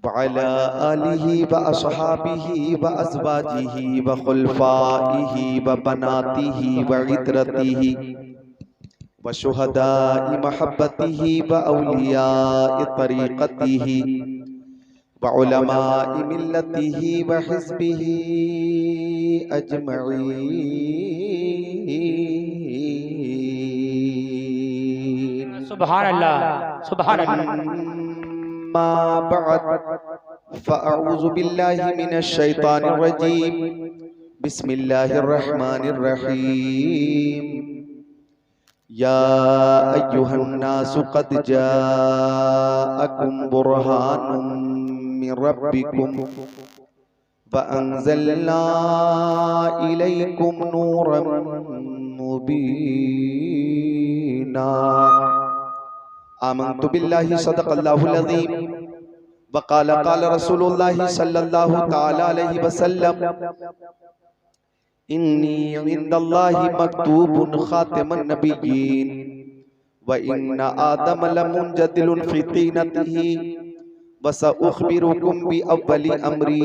वअला आलिहि व अस्हाबिहि व अज़वाजिहि व खुलफाइहि व बनातिहि व इतरतिहि व शुहदाइ महब्बतिहि व औलियाइ तरीक़तिहि व उलमाइ मिल्लतिहि व हिज़्बिहि अजमईन। सुभान अल्लाह, सुभान अल्लाह। मा बअद फ़अऊज़ु बिल्लाहि मिनश शैतानिर रजीम। बिस्मिल्लाहिर रहमानिर रहीम। या अय्युहन्नासु क़द जाअकुम बुरहानुम मिन रब्बिकुम व अंज़लना इलैकुम नूरन मुबीना। आमन्तु बिल्लाहि सदक़ल्लाहुल अज़ीम व क़ाल रसूलुल्लाहि सल्लल्लाहु तआला अलैहि वसल्लम इन्नी इंदल्लाहि मक्तूबुन खातिमुन नबिय्यीन व इन्ना आदम लमुंजदिलुन फी तीनतिही व सउख़बिरुकुम बि अव्वलि अम्री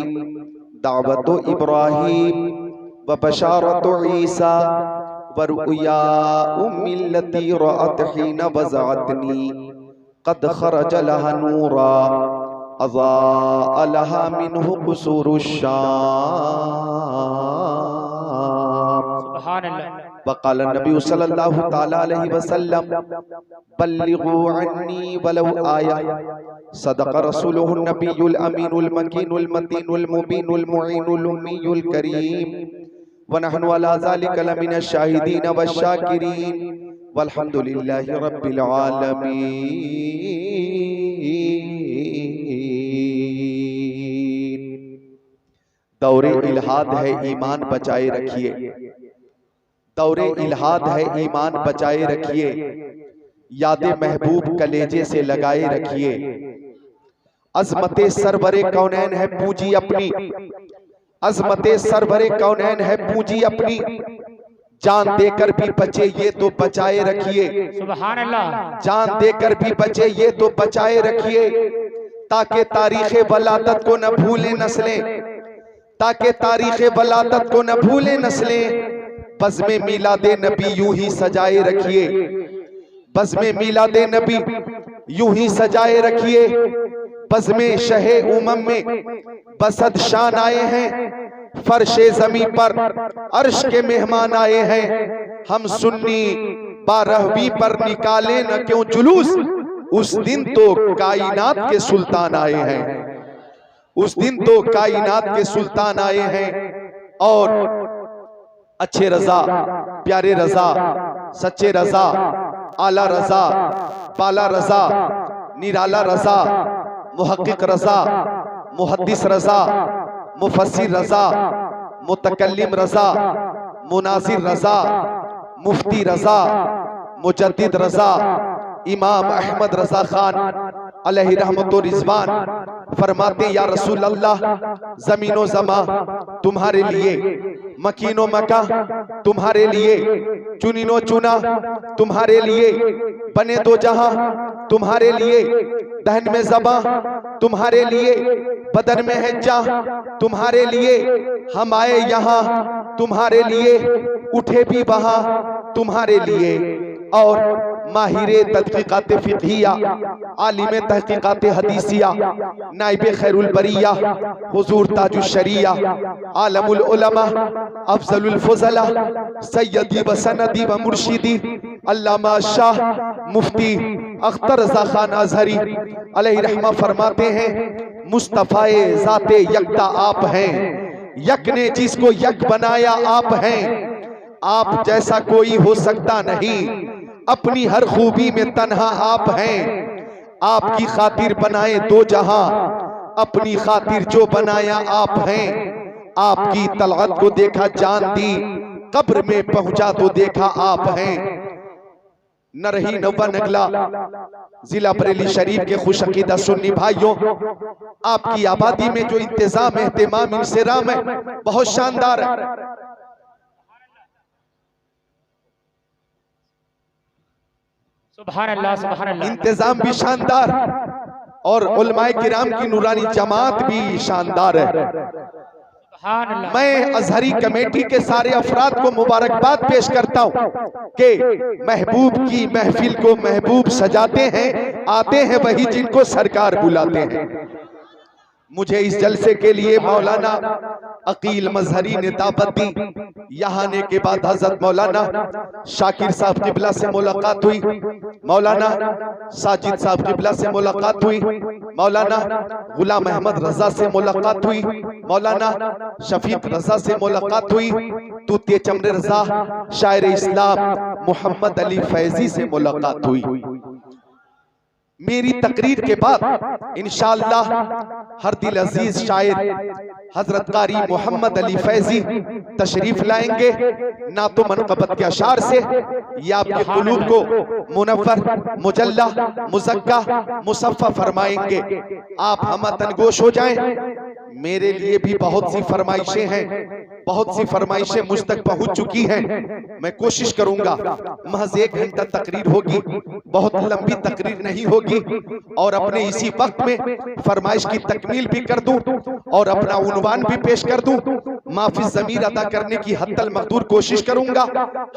दावतु इब्राहीम व बशारतु ईसा व रुया उम्मिल्लती रअत हीना वज़अतनी क़द ख़रज लहा नूरा अज़ाअ लहा मिन्हु क़ुसूरुश शाम। वक़ाल नबी सल्लल्लाहु तआला अलैहि वसल्लम बल्लिगू अन्नी वलौ आया। सदक़ रसूलुहुन नबियुल अमीनुल मकीनुल मतीनुल मुबीनुल मुईनुल उम्मीयुल करीम व नहनु अला ज़ालिका लमिनश शाहिदीन वश्शाकिरीन वल्हम्दुलिल्लाहि रब्बिल आलमीन। दौरे इल्हाद है ईमान बचाए रखिए, दौरे इल्हाद है ईमान बचाए रखिए, याद महबूब कलेजे से लगाए रखिए। अज़मते सरवरे कौनैन है पूंजी अपनी, अज़मते सरवरे कौनैन है पूंजी अपनी, जान देकर भी बचे ये तो बचाए रखिए। सुभान अल्लाह। जान देकर भी बचे ये तो बचाए रखिए, ताकि तारीख़े वलादत को न भूले नस्लें, ताकि तारीख़े वलादत को न भूले नस्लें। बज़्मे मीलादे नबी यूं ही सजाए रखिए, बज़्मे मीलादे नबी यूं ही सजाए रखिए। बज़्मे शहे उमम में बसद शान आए हैं, फर्शे ज़मीं पर अर्श के मेहमान आए हैं। हम सुन्नी 12वीं पर निकाले न क्यों जुलूस, उस दिन तो कायनात के सुल्तान आए हैं, उस दिन तो कायनात के सुल्तान आए हैं। और अच्छे रजा, प्यारे रजा, सच्चे रजा, आला रजा, पाला रजा, निराला रजा, मुहक्किक रजा, मुहद्दिस रजा, मुफस्सिर रजा, मुतकल्लिम रजा, मुनाज़िर रजा, मुफ्ती रजा, मुजद्दिद रजा, इमाम अहमद रजा खान अलैहि रहमत व रिज़वान फरमाते या रसूल अल्लाह, ज़मीनो ज़मा तुम्हारे लिए, मकीनो मका तुम्हारे लिए, चुनिनो चुना तुम्हारे लिए, बने दो जहां तुम्हारे लिए, दहन में ज़बा तुम्हारे लिए, बदन में है जा तुम्हारे लिए। हम आए यहाँ तुम्हारे लिए, उठे भी वहां तुम्हारे लिए। और माहिरे तहक़ीक़ात फ़िक़हिया, आलिम तहक़ीक़ात हदीसिया, नाइब खैरुल बरिया, हुज़ूर ताजुश शरिया, आलमुल उलमा, अफ़ज़लुल फ़ुज़ला, सय्यदी व सनदी व मुर्शिदी, अल्लामा शाह मुफ्ती अख्तर रज़ा खान अज़हरी अलैहि रहमा फरमाते हैं, मुस्तफ़ाए ज़ाते यकता आप हैं, यक ने जिसको यक बनाया आप हैं। आप जैसा कोई हो सकता नहीं, अपनी हर खूबी में तन्हा आप हैं। आपकी खातिर बनाए दो जहां, अपनी खातिर जो बनाया आप हैं। आपकी तलअत को देखा जान दी, कब्र में पहुंचा तो देखा आप हैं। न रही नवा नगला जिला बरेली शरीफ के खुश अकीदा सुन्नी भाइयों, आपकी आबादी में जो इंतजाम एहतिमाम इंसिराम है बहुत शानदार है। सुभान अल्लाह, सुभान अल्लाह। इंतजाम भी शानदार और उलमाए किराम की नूरानी जमात भी शानदार है। सुभान अल्लाह। मैं अजहरी कमेटी के सारे अफराद को मुबारकबाद पेश करता हूँ कि महबूब की महफिल को महबूब सजाते हैं, आते हैं वही जिनको सरकार बुलाते हैं। मुझे इस जलसे के लिए मौलाना अकील मजहरी ने दावत दी। यहाँ आने के बाद हजरत मौलाना शाकिर साहब किबला से मुलाकात हुई, मौलाना साजिद साहब किबला से मुलाकात हुई, मौलाना गुलाम अहमद रजा से मुलाकात हुई, मौलाना शफीक रजा से मुलाकात हुई, तूतिए चमरे रजा शायर इस्लाम मोहम्मद अली फैजी से मुलाकात हुई। मेरी तकरीर के बाद इंशाअल्लाह हर दिल अजीज शायर हजरत कारी मोहम्मद अली फैजी तशरीफ लाएंगे। ना तो मनक़बत के अशार से या आपके कुलूब को मुनव्वर मुजल्ला मुज़क्का मुसफ़्फ़ा फरमाएंगे। आप हमतनगोश हो जाएं। मेरे लिए भी बहुत सी फरमाइशें हैं, बहुत सी फरमाइशें मुझ तक पहुंच चुकी हैं। मैं कोशिश करूंगा महज 1 घंटा तकरीर होगी, बहुत लंबी तकरीर नहीं होगी, और अपने इसी वक्त में फरमाइश की तकमील भी कर दूं और अपना उन्वान भी पेश कर दूं। माफी ज़मीर अदा करने की हद्दल मक़दूर कोशिश करूंगा।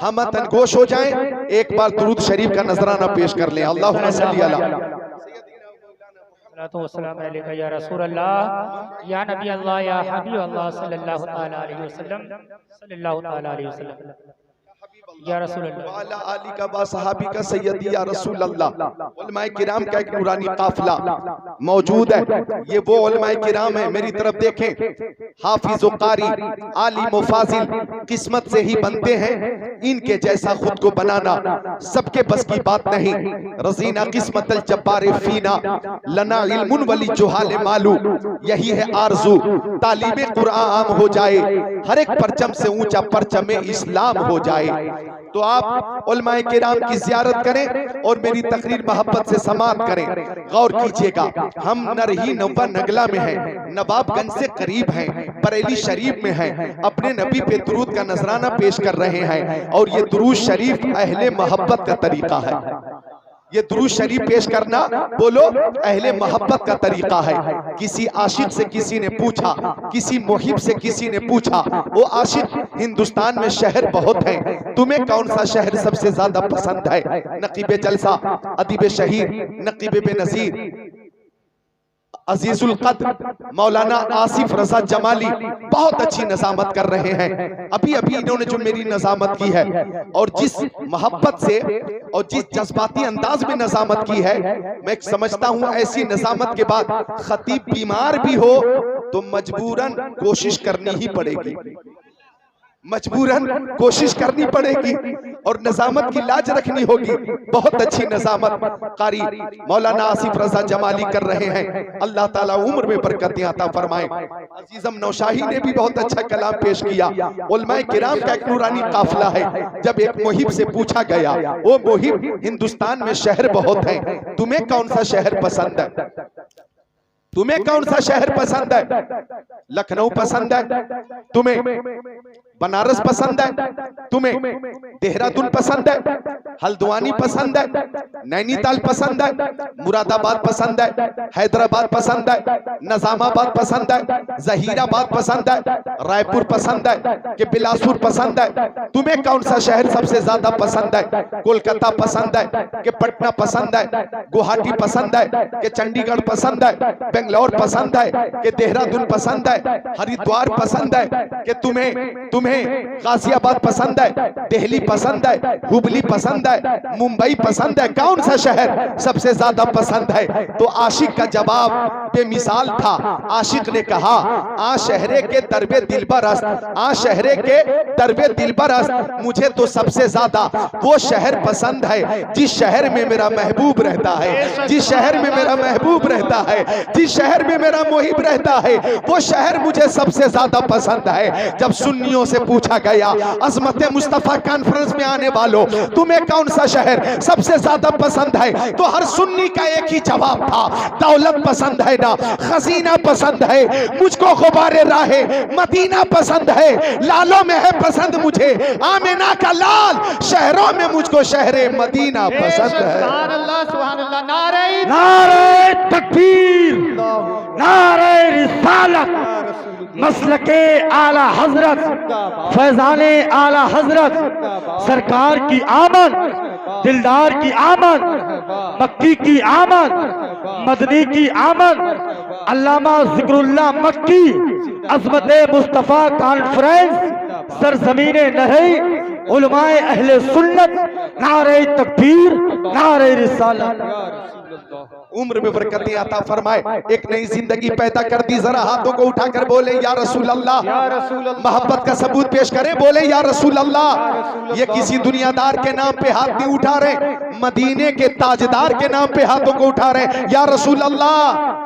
हम तनगोश हो जाएं, एक बार दुरूद शरीफ का नजराना पेश कर लें। अल्लाहुम्मा सल्ली अला वस्सलाम अलैका या रसूल अल्लाह या नबी अल्लाह या हबीब अल्लाह सल्लल्लाहु तआला अलैहि वसल्लम, सल्लल्लाहु तआला अलैहि वसल्लम या रसूल अल्लाह वाला आली का बा सहाबी का सैयदी या रसूल अल्लाह। उलमाए किराम का एक नूरानी काफिला मौजूद है। ये वो उलमाए किराम है, मेरी तरफ देखें। हाफिज कारी आलिम फाजिल किस्मत से ही बनते हैं, इनके जैसा खुद को बनाना सबके बस की बात नहीं। रजीना किस्मत अल जब्बार फीना लना इल्मुन वली जुहाल मालू, यही है आरजू तालीबे कुरान आम हो जाए, हर एक परचम से ऊंचा परचम इस्लाम हो जाए। तो आप उलमाए किराम की ज़ियारत करें और मेरी तकरीर मोहब्बत से समाअत करें। गौर कीजिएगा, हम नरही नवा नगला में हैं, नवाबगंज से करीब हैं, बरेली शरीफ में हैं, अपने नबी पे दुरूद का नजराना पेश कर रहे हैं। और ये दुरूद शरीफ अहले मोहब्बत का तरीका है। ये दुरूद शरीफ पेश करना बोलो अहले मोहब्बत का तरीका है। किसी आशिक से किसी ने पूछा, किसी मुहिब से किसी ने पूछा, वो आशिक हिंदुस्तान में शहर बहुत हैं, तुम्हें कौन सा शहर सबसे ज्यादा पसंद है? नकीबे जलसा अदीब शहीर नकीबे बेनज़ीर अजीजुल कद्र मौलाना आसिफ रजा जमाली बहुत अच्छी नज़ामत कर रहे हैं। अभी अभी इन्होंने जो मेरी नज़ामत की है और जिस मोहब्बत से और जिस जज्बाती अंदाज में नज़ामत की है, मैं समझता हूँ ऐसी नज़ामत के बाद खतीब बीमार भी हो तो मजबूरन कोशिश करनी ही पड़ेगी, मजबूरन कोशिश करनी पड़ेगी और नज़ामत की लाज रखनी होगी। बहुत अच्छी नज़ामत कारी मौलाना आसिफ रजा जमाली कर रहे हैं। अल्लाह ताला उम्र में बरकत अता फरमाए। अजीज़म नौशाही ने भी बहुत अच्छा कलाम पेश किया। उलमाए किराम का एक नूरानी काफिला है। जब एक मुहिब से पूछा गया, ओ मुहिब हिंदुस्तान में शहर बहुत हैं, तुम्हें कौन सा शहर पसंद है? तुम्हें कौन सा शहर पसंद है? लखनऊ पसंद है? तुम्हें बनारस पसंद है? तुम्हें देहरादून पसंद है? हल्द्वानी पसंद है? नैनीताल पसंद है? मुरादाबाद पसंद है? हैदराबाद पसंद है? निजामाबाद पसंद है? जहीराबाद पसंद है? रायपुर पसंद है कि बिलासपुर पसंद है? तुम्हें कौन सा शहर सबसे ज्यादा पसंद है? कोलकाता पसंद है कि पटना पसंद है? गुवाहाटी पसंद है कि चंडीगढ़ पसंद है? बेंगलोर पसंद है कि देहरादून पसंद है? हरिद्वार पसंद है कि तुम्हें गाजियाबाद पसंद है? दिल्ली पसंद है? हुबली पसंद है? मुंबई पसंद है? कौन सा शहर सबसे ज्यादा पसंद है? तो आशिक का जवाब बेमिसाल था। आशिक ने कहा, आ शहरे के दरबे दिलबरस, आ शहरे के दरबे दिलबरस, मुझे तो सबसे ज्यादा वो शहर पसंद है जिस शहर में मेरा महबूब रहता है, जिस शहर में मेरा महबूब रहता है, जिस शहर में मेरा मुहिब रहता है, वो शहर मुझे सबसे ज्यादा पसंद है। जब सुन्नियों से पूछा गया, अजमत मुस्तफा कॉन्फ्रेंस में आने वालों, तुम्हें कौन सा शहर सबसे ज्यादा पसंद है? तो हर सुन्नी का एक ही जवाब था, दौलत पसंद है ना, खजीना पसंद है, मुझको गुबारे राहे मदीना पसंद है, लालों में है पसंद मुझे आमिना का लाल, शहरों में मुझको शहरे मदीना पसंद है। सुभान अल्लाह, सुभान अल्लाह। नारे नारे तकबीर, नारे रिसालत, मसलके आला हजरत, फैजाने आला हजरत, सरकार की आमद, दिलदार की आमद, मक्की की आमद, मदनी की आमद, अल्लामा जिक्रुल्लाह मक्की अज़मत मुस्तफ़ा कॉन्फ्रेंस सरज़मीने नही उलमाए अहले सुन्नत, नारे तकबीर, नारे रिसालत। उम्र में बरकतें अता फरमाए, एक नई जिंदगी पैदा कर दी। जरा हाथों को उठाकर बोले या रसूल अल्लाह, मोहब्बत का सबूत पेश करें, बोले या रसूल अल्लाह। ये किसी दुनियादार के नाम पे हाथ नहीं उठा रहे, मदीने के ताजदार के नाम पे हाथों को उठा रहे, या रसूल अल्लाह।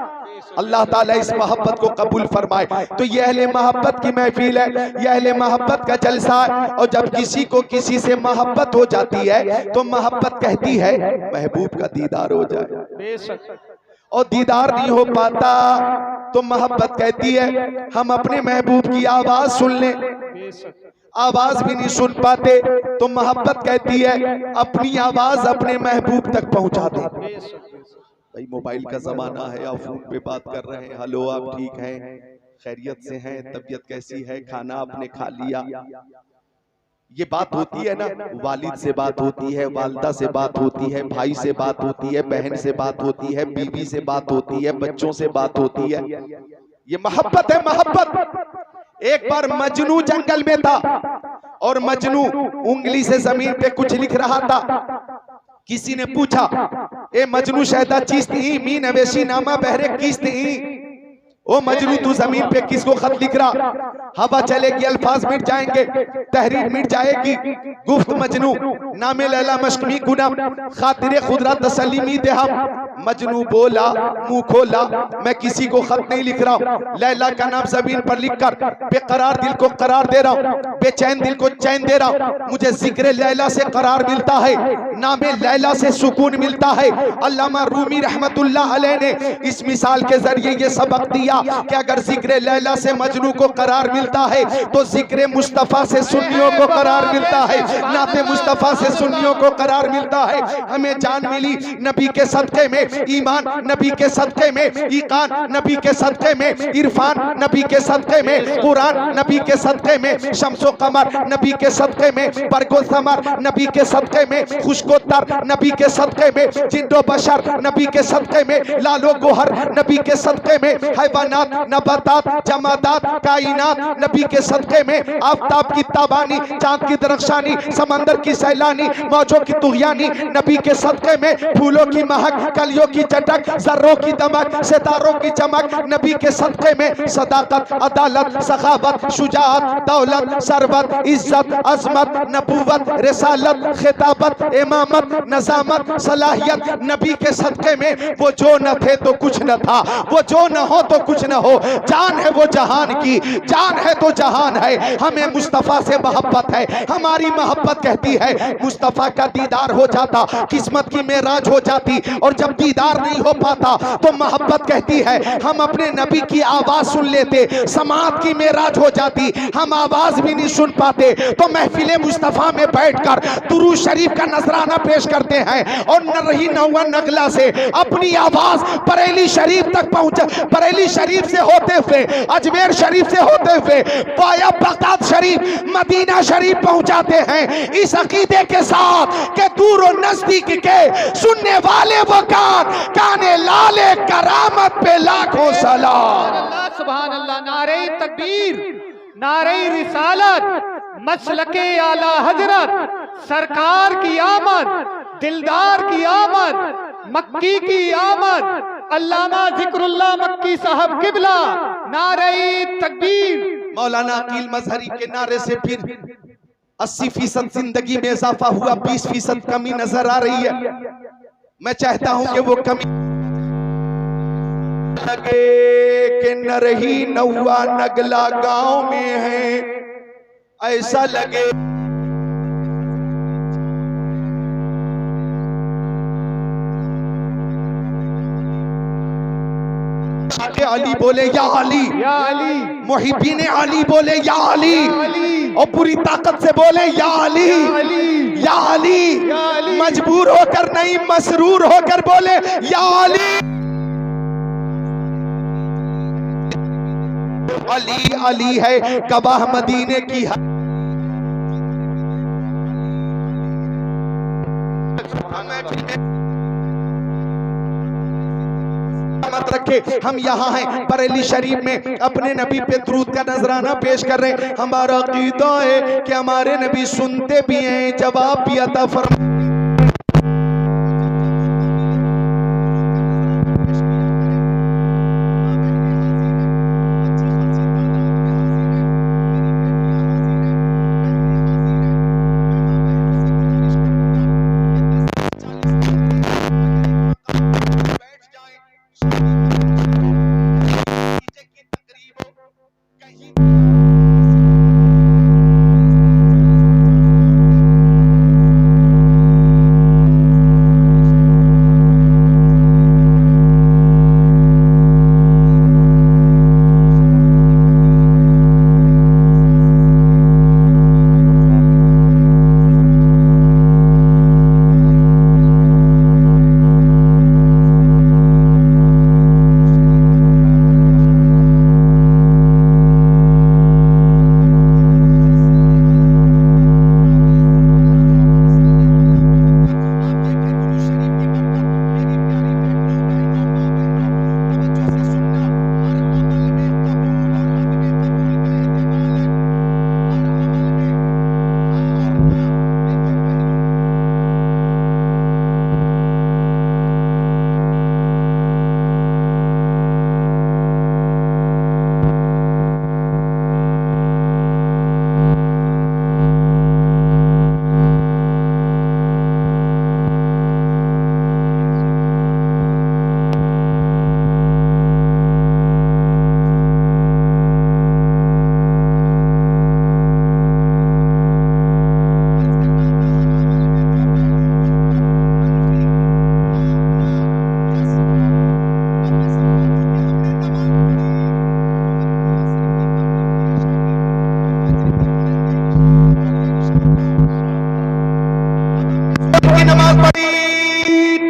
अल्लाह ताला इस मोहब्बत को कबूल फरमाए। तो ये अहले मोहब्बत की महफिल है, ये अहले मोहब्बत का जलसा है। और जब किसी को किसी से मोहब्बत हो जाती है तो मोहब्बत कहती है महबूब का दीदार हो जाए, और दीदार नहीं हो पाता तो मोहब्बत कहती है हम अपने महबूब की आवाज सुन लें, आवाज भी नहीं सुन पाते तो मोहब्बत कहती है अपनी आवाज अपने महबूब तक पहुंचा दे। भाई मोबाइल का जमाना है, आप फोन पे बात कर रहे हैं, हेलो आप ठीक हैं, खैरियत से हैं, तबीयत कैसी है, खाना आपने खा लिया, ये बात होती है ना। वालिद से बात होती है, वालदा से बात होती है, भाई से बात होती है, बहन से बात होती है, बीवी से बात होती है, बच्चों से बात होती है। ये मोहब्बत है, मोहब्बत। एक बार मजनू जंगल में था और मजनू उंगली से जमीन पे कुछ लिख रहा था। किसी ने पूछा, ए मजनू शहदा चीज थी मी नवेशी नामा बहरे किस थी? ओ मजनू तू जमीन पे किसको खत लिख रहा? हवा चलेगी अल्फाज मिट जाएंगे, तहरीर मिट जाएगी। गुफ्त मजनू नामे लैला मशमी गुना खातिरे खुदरा तसलीमी दे हम। मजनू बोला मुंह खोला, मैं किसी को खत नहीं लिख रहा हूँ, लैला का नाम जमीन पर लिखकर बेकरार दिल को करार दे रहा हूँ, बेचैन दिल को चैन दे रहा हूँ। मुझे जिक्र लैला से करार मिलता है, नामे लैला से सुकून मिलता है। अल्लामा रूमी रहमतुल्लाह अलैह ने इस मिसाल के जरिए ये सबक दिया कि अगर जिक्र लैला से मजनू को करार मिलता है तो जिक्र मुस्तफा से सुन्नियों को करार मिलता है, नाते मुस्तफा से सुन्नियों को करार मिलता है। हमें जान मिली नबी के सदके में, ईमान नबी के सदके में, ईकान नबी के सदके में, इरफान नबी के सदके में, कुरान नबी के सदके में, शम्सो कमर नबी के सदके में, बरको समर नबी के सदके में, खुशकोतर नबी के सदके में, जिंदो बशर नबी के सदके में, लालो गोहर नबी के सदके में, हैवानात नबातात जमादात कायनात नबी के सदके में, आफताब की ताबानी चांद की दरख्शानी समंदर की सैलानी मौजों की तुगयानी नबी के सदके में, फूलों की महक कलियों की चटक जर्रों की दमक सितारों की चमक नबी के सदके में, सदाकत अदालत सखावत शुजाअत दौलत सरबत इज्जत अजमत नबूवत रिसालत खिताबत इमामत नजामत सलाहियत नबी के सदके में। वो जो न थे तो कुछ न था, वो जो न हो तो कुछ न हो, जान है वो जहान की, जान है तो जहान है। हमें मुस्तफा से मोहब्बत है, हमारी मोहब्बत कहती है मुस्तफा का दीदार हो जाता किस्मत की मेराज हो जाती, और जब दीदार नहीं हो पाता तो मोहब्बत कहती है हम अपने नबी की आवाज सुन लेते, समात की मेराज हो जाती, हम आवाज भी नहीं सुन पाते तो महफिल मुस्तफा में बैठकर दुरूद शरीफ का नजराना पेश करते हैं, और न रही नौवा नगला से अपनी आवाज बरेली शरीफ तक पहुंच, बरेली शरीफ से होते हुए अजमेर शरीफ से होते हुए पाया बगदाद शरीफ मदीना शरीफ पहुंचाते हैं, इस अकीदे के साथ कि दूर और नजदीक के सुनने वाले वो काने लाले करामत पे लाखों सलाम। सुभान अल्लाह। नारे तकबीर, नारे रिसालत, मसलके आला हजरत, सरकार की आमद, दिलदार की आमद, मक्की की आमद, अल्लामा जिक्रुल्लाह मक्की साहब किबला, नारे तकबीर। मौलाना अकील मजहरी के नारे से फिर 80% जिंदगी में इजाफा हुआ, 20% कमी नजर आ रही है। मैं चाहता हूं कि वो कमी लगे कि न रही नौवा नगला गांव में है, ऐसा लगे अली बोले या अली, या अली, मुहिब्बीन अली बोले या अली, और पूरी ताकत से बोले या अली, या अली, मजबूर होकर नहीं मसरूर होकर बोले या अली। अली अली है गवाह मदीने की मत रखे। हम यहाँ हैं बरेली शरीफ में अपने नबी पे दुरूद का नजराना पेश कर रहे हैं। हमारा अकीदा है कि हमारे नबी सुनते भी हैं, जवाब भी अता फरमा।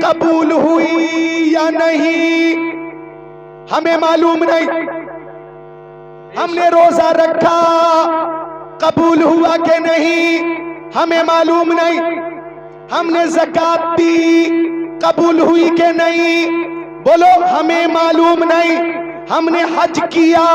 कबूल हुई या नहीं हमें मालूम नहीं। हमने रोजा रखा कबूल हुआ कि नहीं हमें मालूम नहीं। हमने ज़कात दी कबूल हुई कि नहीं बोलो हमें मालूम नहीं। हमने हज किया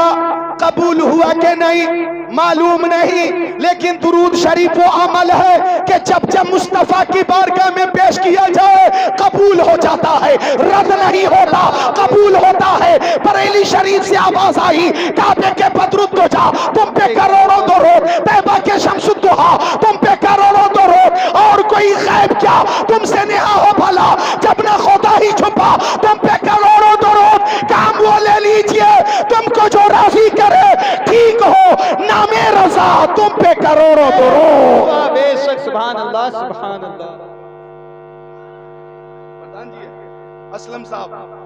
कबूल हुआ कि नहीं मालूम नहीं। लेकिन दुरूद शरीफ वो अमल है कि जब जब मुस्तफा की बारगाह में पेश किया जाए कबूल हो जाता है, रद्द नहीं होता, कबूल होता है। बरेली शरीफ से आवाज आई काबे के बदरुद दो जा तुम पे करोड़ों दरूद, तैबा के शम्सुद्दुहा तुम पे करोड़ों दरूद। और कोई गैब क्या तुमसे नेहा हो भला, जब ना खुदा ही छुपा तुम पे करोड़ों दरूद। काम वो ले लीजिए तुमको जो राजी करे, ठीक हो नामे रजा तुम पे करोड़ों दरूद। बेशक सुभान अल्लाह सुभान अल्लाह। प्रधान जी असलम साहब,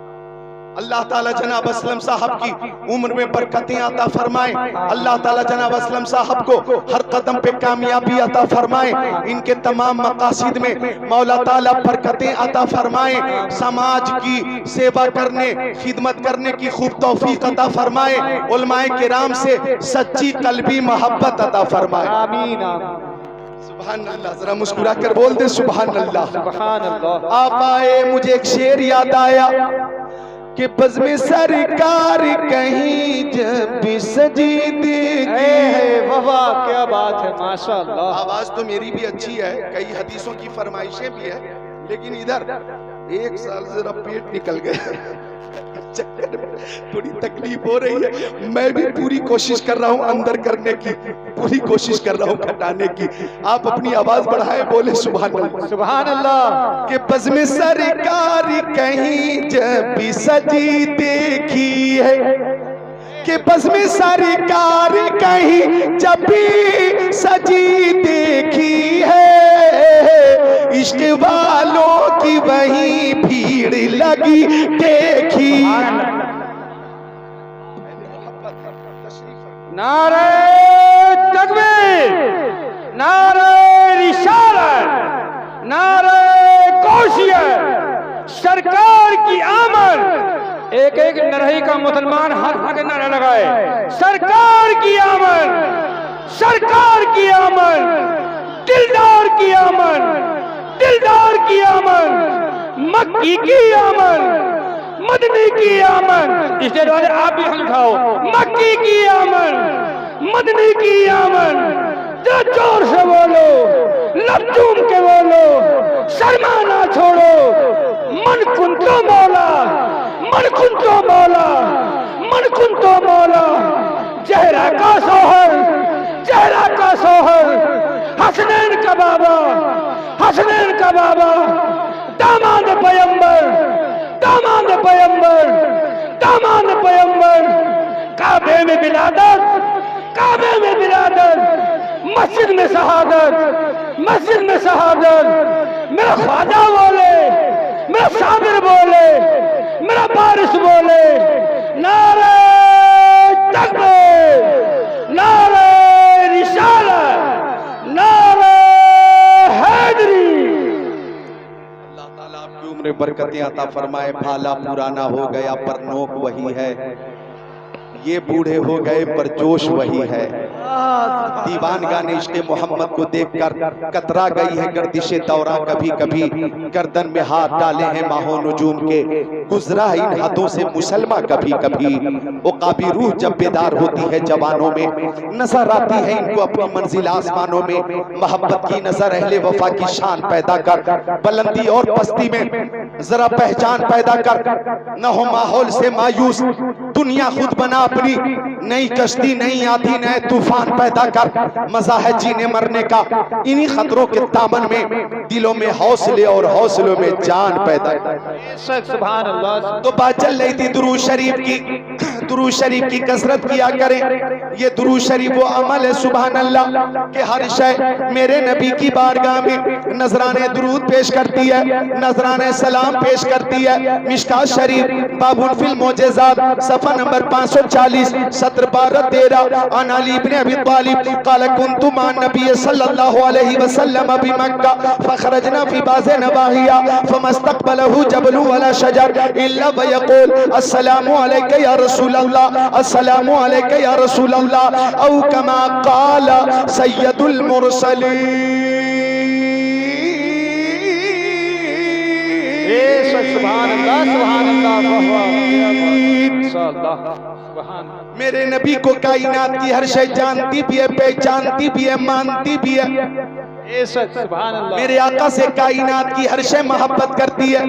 अल्लाह ताला जनाब असलम साहब की उम्र में बरकतें अता फरमाए। अल्लाह ताला जनाब असलम साहब को हर कदम पे कामयाबी अता फरमाए। इनके तमाम मकासिद में मौला ताला बरकतें अता फरमाए। समाज की सेवा करने खिदमत करने की खूब तौफीक अता फरमाए। उलमाए किराम से सच्ची कल्बी मोहब्बत अता फरमाए। आमीन सुभान अल्लाह। जरा मुस्कुरा कर बोल दे सुभान अल्लाह सुभान अल्लाह। आप आए मुझे एक शेर याद आया कि बज़्म सरकार कहीं जब भी सजी देगी। वाह क्या बात है माशाअल्लाह। आवाज तो मेरी भी अच्छी है, कई हदीसों की फरमाइशें भी है, लेकिन इधर एक साल जरा पेट निकल गए चक्कर में थोड़ी तकलीफ हो रही है। मैं भी पूरी कोशिश कर रहा हूँ अंदर करने की, पूरी कोशिश कर रहा हूँ घटाने की। आप अपनी आवाज बढ़ाए बोले सुभान अल्लाह सुभान अल्लाह। कि बज़्म सरकार कहीं जब भी सजी देखी है कि बस में सरकार कहीं जब भी सजी देखी है, इश्क वालों की वहीं भीड़ लगी देखी। नारे तकबीर, नारे रिसालत, नारे कौशियत, सरकार की आमद। एक एक नरही का मुसलमान हर हर नारा लगाए, सरकार की आमद, सरकार की आमद, दिलदार की आमद, दिलदार की आमद, मक्की की आमद, मदनी की आमद। स्टेज वाले आप भी हाथ उठाओ। मक्की की आमद, मदनी की आमद, जरा जोर से बोलो, लब चूम के बोलो, शर्मा ना छोड़ो। मन कुंतो मौला, मन कुंतो मौला, मन कुंतो मौला। चेहरा का सोहर, चेहरा का सोहर, हसनैन का बाबा, हसनैन का बाबा, दामाद पैगंबर, दामाद पैगंबर, दामाद पैगंबर। काबे में बिलादत, काबे में बिलादत, मस्जिद में शहादत, मस्जिद में शहादत। मेरा ख्वाजा बोले, मेरा साबिर बोले, मेरा बारिश बोले, नारे तकबीर, नारे रिसालत, नारे हैदरी। अल्लाह ताला आपकी उम्र बरकतें अता फरमाए। भाला पुराना हो गया पर नोक वही है, ये बूढ़े हो गए पर जोश वही है। दीवानगाह ने इश्क़ मोहम्मद को देखकर कतरा गई है गर्दिशे दौरा। कभी कभी गर्दन में हाथ डाले हैं माहो नजूम के, गुजरा इन हाथों से मुसलमा कभी कभी। उकाबी रूह जब बेदार होती है जवानों में, नजर आती है इनको अपनी मंजिल आसमानों में। मोहब्बत की नजर अहले वफा की शान पैदा कर, बुलंदी और पस्ती में जरा पहचान पैदा कर। न हो माहौल से मायूस, दुनिया खुद बना अपनी, नई कश्ती नई आधी नए तूफान पैदा कर। मजा है जीने मरने का इन्हीं खतरों के दामन में, दिलों में हौसले और हौसलों में जान पैदा कर। सुभान अल्लाह। तो बात चल रही थी दुरूद शरीफ की, दुरूद शरीफ की कसरत किया करें। ये दुरूद शरीफ वो अमल है सुभान अल्लाह के हर शय मेरे नबी की बारगाह में नजराने दुरूद पेश करती है, नजराने सलाम पेश करती है। मिशकात शरीफ बाबुल फिल मोजेज़ात सफा नंबर 540 सत्र 12-13 अन अली इब्न अबी तालिब क़ाल कुन्तु मा नबी सल्लल्लाहु अलैहि वसल्लम बि मक्का फखरजना फी बाज़ नवाहिया फमस्तक़बलहु जबलु वला शजर इल्ला व यक़ूल अस्सलामु अलैका या रसूल अल्लाह, अस्सलामु अलैका या रसूल अल्लाह औ कमा क़ाल सय्यदुल मुरसलीन। सुभान अल्लाह, सुभान अल्लाह। मेरे नबी को कायनात की हर शय जानती भी है, पहचानती भी है, मानती भी है। सुभान अल्लाह। मेरे आका से कायनात की हर शय मोहब्बत करती है।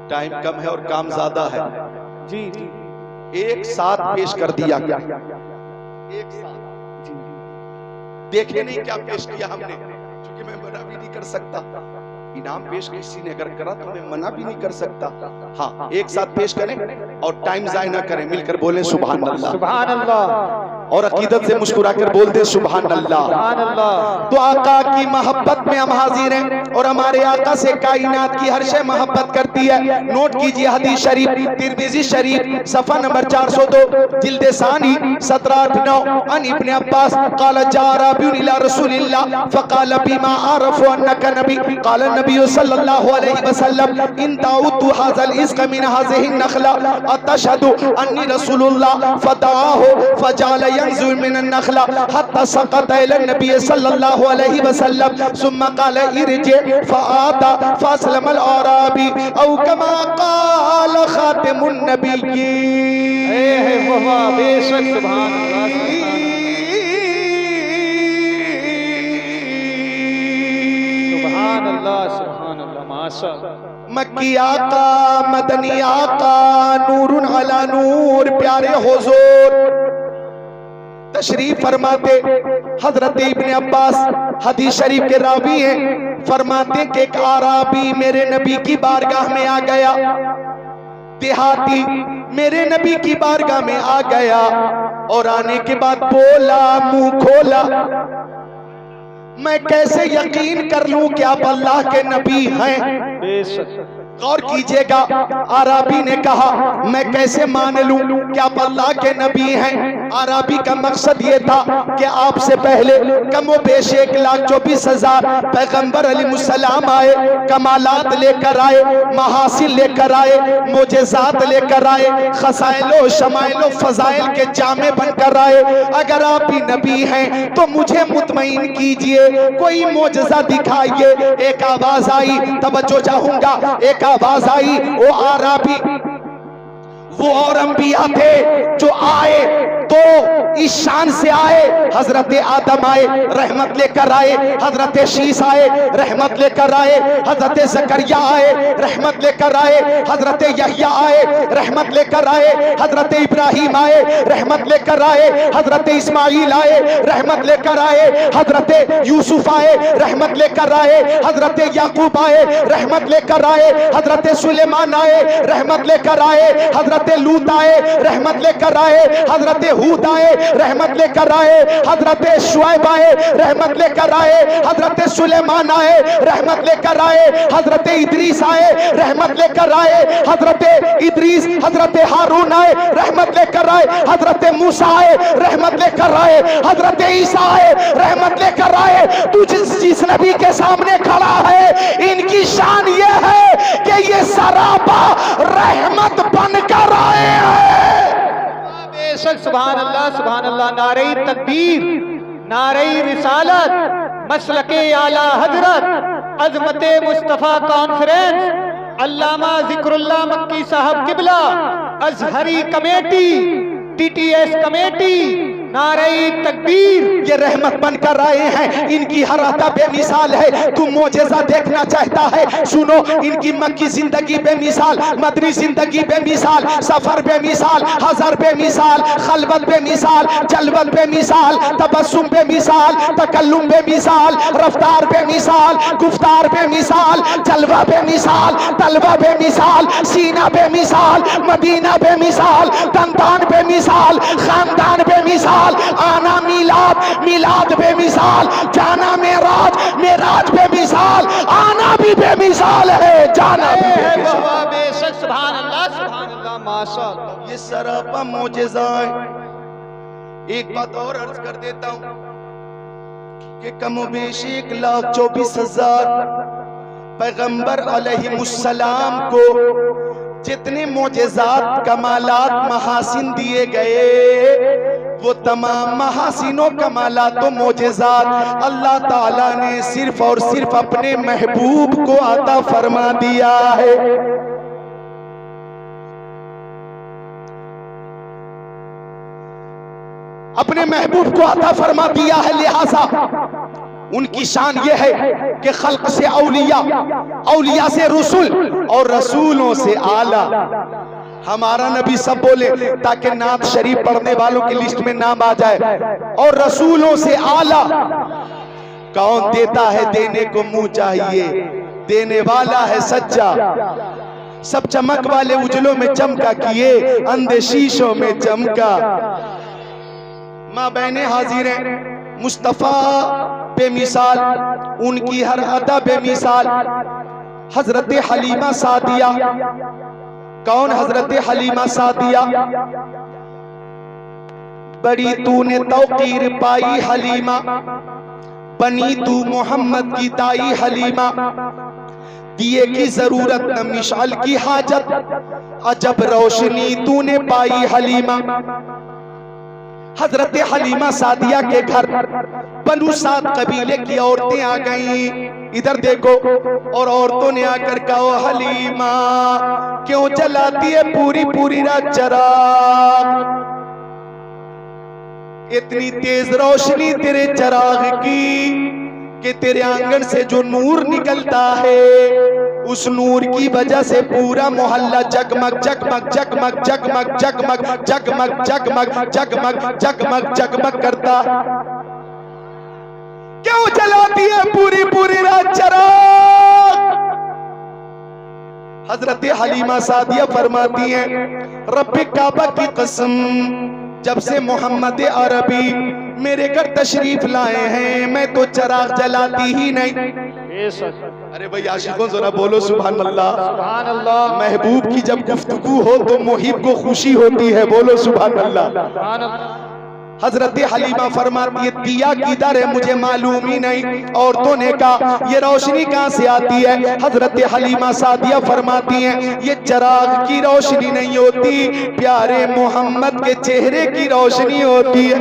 टाइम कम है और काम ज्यादा है। जी जी, एक साथ पेश कर दिया क्या? एक साथ देखे नहीं क्या पेश किया हमने, क्योंकि मैं मना भी नहीं कर सकता। इनाम पेश किसी ने अगर करा तो मैं मना भी नहीं कर सकता। हाँ, एक साथ पेश करें और टाइम जाया ना करें, मिलकर बोले सुभान अल्लाह, सुभान अल्लाह, और अकीदत से मुस्कुराकर बोल दे सुभान अल्लाह। सुभान अल्लाह। तो आका की मोहब्बत में हम हाजिर हैं और हमारे आका से कायनात की हर शय मोहब्बत करती है। नोट कीजिए हदीस शरीफ तिरमिज़ी शरीफ सफा नंबर 402 जिल्द सानी 17-9 अन इब्न अब्बास क़ाल जा रबियुन इला रसूलिल्लाह फ़क़ाल बिमा आरफ़ु अन्नका नबी क़ाल नबी सल्लल्लाहु अलैहि वसल्लम इन दाऊतु हाज़ल इस्क़ मिन हाज़िहि नख़ला अतशहदु अन्नी रसूलुल्लाह फ़दआहु फ़जाल यंज़ुर मिन नख़ला हत्ता सक़त इला नबी सल्लल्लाहु अलैहि वसल्लम सुम्मा क़ाल इरजि फ़आता फ़अस्लमल अराबी औ कमा क़ाल ख़ातिमुन नबिय्यीन। बेशक सुभान अल्लाह, सुभान अल्लाह, सुभान अल्लाह, माशाअल्लाह। मक्की आका मदनी आका नूरुन अला नूर प्यारे हुजूर तशरीफ फरमाते हजरत इब्ने अब्बास हदीस शरीफ के रावी हैं, फरमाते हैं कि एक आराबी मेरे नबी की बारगाह में आ गया, देहाती मेरे नबी की बारगाह में आ गया और आने के बाद बोला, मुंह खोला, मैं कैसे यकीन कर लूं कि आप अल्लाह के नबी हैं। गौर कीजिएगा, आराबी ने कहा मैं कैसे मान लूं कि आप अल्लाह के नबी हैं। आराबी का मकसद ये था कि आपसे पहले कमो बेश 1,24,000 पैगंबर अलैहिस्सलाम आए, कमालात लेकर आए, महासिल लेकर आए, मोजेजात लेकर आए, खसाइलो शमाइलो फजाइल के जामे बनकर आए। अगर आप ही नबी हैं तो मुझे मुतमईन कीजिए, कोई मोजजा दिखाइए। एक आवाज आई, तवज्जो चाहूंगा, एक आवाज आई, वो आराबी वो और अंबिया थे जो आए तो इस शान से आए, हजरत आदम आए रहमत लेकर आए, हजरत शीस आए रहमत लेकर आए, हजरत जकरिया आए रहमत लेकर आए, हजरत यहया आए रहमत लेकर आए, हजरत इब्राहिम आए रहमत लेकर आए, हजरत इस्माइल आए रहमत लेकर आए, हजरत यूसुफ आए रहमत लेकर आए, हजरत याकूब आए रहमत लेकर आए, हजरत सुलेमान आए रहमत लेकर आए, हजरत लूत आए रहमत लेकर आए, हजरत हूद आए रहमत लेकर आए, हजरत शुएब आए रहमत लेकर आए, हजरत सुलेमान आए रहमत लेकर आए, हजरत इदरीस आए रहमत लेकर आए, हजरत इदरीस हजरत हारून आए रहमत लेकर आए, हजरत मूसा आए रहमत लेकर आए, हजरत ईसा आए रहमत लेकर आए। तू जिस नबी के सामने खड़ा है, इनकी शान ये है कि ये सरापा रहमत बनकर आए हैं। बेशक सुभान अल्लाह, नारे तकबीर, नारे रिसालत, मसलके आला हजरत, अजमत मुस्तफा कॉन्फ्रेंस, अल्लामा जिक्रुल्लाह मक्की साहब किबला, अजहरी कमेटी, टीटीएस कमेटी, नारे तकबीर, ये रहमत बनकर आए हैं। इनकी हर अता बेमिसाल है। तू मोजेजा देखना चाहता है, सुनो, इनकी मक्की जिंदगी बेमिसाल, मदनी जिंदगी बेमिसाल, सफर बेमिसाल, हजर बेमिसाल, खलवत बेमिसाल, जलवत बेमिसाल, तबस्सुम बेमिसाल, तकल्लुम बेमिसाल, रफ्तार बेमिसाल, गुफ्तार बेमिसाल, जलवा बेमिसाल, तलवा बेमिसाल, सीना बेमिसाल, मदीना बेमिसाल, तंतान बेमिसाल, खानदान बेमिसाल, आना मिलाद, मिलाद बेमिसाल, जाना मेराज, मेराज बेमिसाल, आना भी बेमिसाल है, जाना भी बेमिसाल। बेशक सुभान अल्लाह माशाअल्लाह। ये सरापा मोजेज़ा है। एक बात और अर्ज कर देता हूं कि कमोबेश 1,24,000 पैगंबर अलैहिमुस्सलाम को जितने मोजेज़ात, कमालात, महासिन दिए गए, वो तमाम महासिनों, कमालातों, मोजेज़ात अल्लाह ताला ने सिर्फ और सिर्फ अपने महबूब को अता फरमा दिया है। अपने महबूब को अता फरमा दिया है, लिहाजा उनकी शान ये है कि खल्क से औलिया, औलिया से रसूल और रसूलों से आला। हमारा नबी सब बोले ताकि नात शरीफ पढ़ने वालों की लिस्ट में नाम आ जाए। और रसूलों से आला। कौन देता है, देने को मुंह चाहिए, देने वाला है सच्चा। सब चमक वाले उजलों में चमका किए, अंधे शीशों में चमका। माँ बहने हाजिर हैं, मुस्तफा बेमिसाल, उनकी हर अदा बेमिसाल। हजरत हलीमा सादिया, कौन हजरत हलीमा सादिया? बड़ी तूने तौकीर पाई हलीमा, बनी तू मोहम्मद की दाई हलीमा। दिए की जरूरत न मिशाल की हाजत, अजब रोशनी तूने पाई हलीमा। हजरत हलीमा सादिया के घर बनु साद कबीले की औरतें आ गईं। इधर देखो, और औरतों ने आकर कहा, हलीमा क्यों जलाती है पूरी पूरी रात चराग? इतनी तेज रोशनी तेरे चराग की कि तेरे आंगन से जो नूर निकलता है, उस नूर की वजह से पूरा मोहल्ला जगमग जगमग जगमग जगमग जगमग जगमग जगमग जगमग जगमग जगमग करता। क्यों जलाती है पूरी पूरी रात चिराग? हजरत हलीमा सादिया फरमाती हैं, रब्बे काबा की कसम, जब से मोहम्मद अरबी मेरे घर तशरीफ लाए हैं मैं तो चिराग जलाती ही नहीं। अरे भाई आशिकों जरा बोलो सुभान अल्लाह। सुभान अल्लाह। महबूब की जब गुफ्तगू हो तो मुहिब को खुशी होती है, बोलो सुभान अल्लाह। सुभान अल्लाह। हजरत हलीमा फरमाती है, दिया किधर है मुझे मालूम ही नहीं। औरतों ने कहा ये रोशनी कहां से आती है? हजरत हलीमा सादिया फरमाती हैं, ये चिराग की रोशनी नहीं होती, प्यारे मोहम्मद के चेहरे की रोशनी होती है।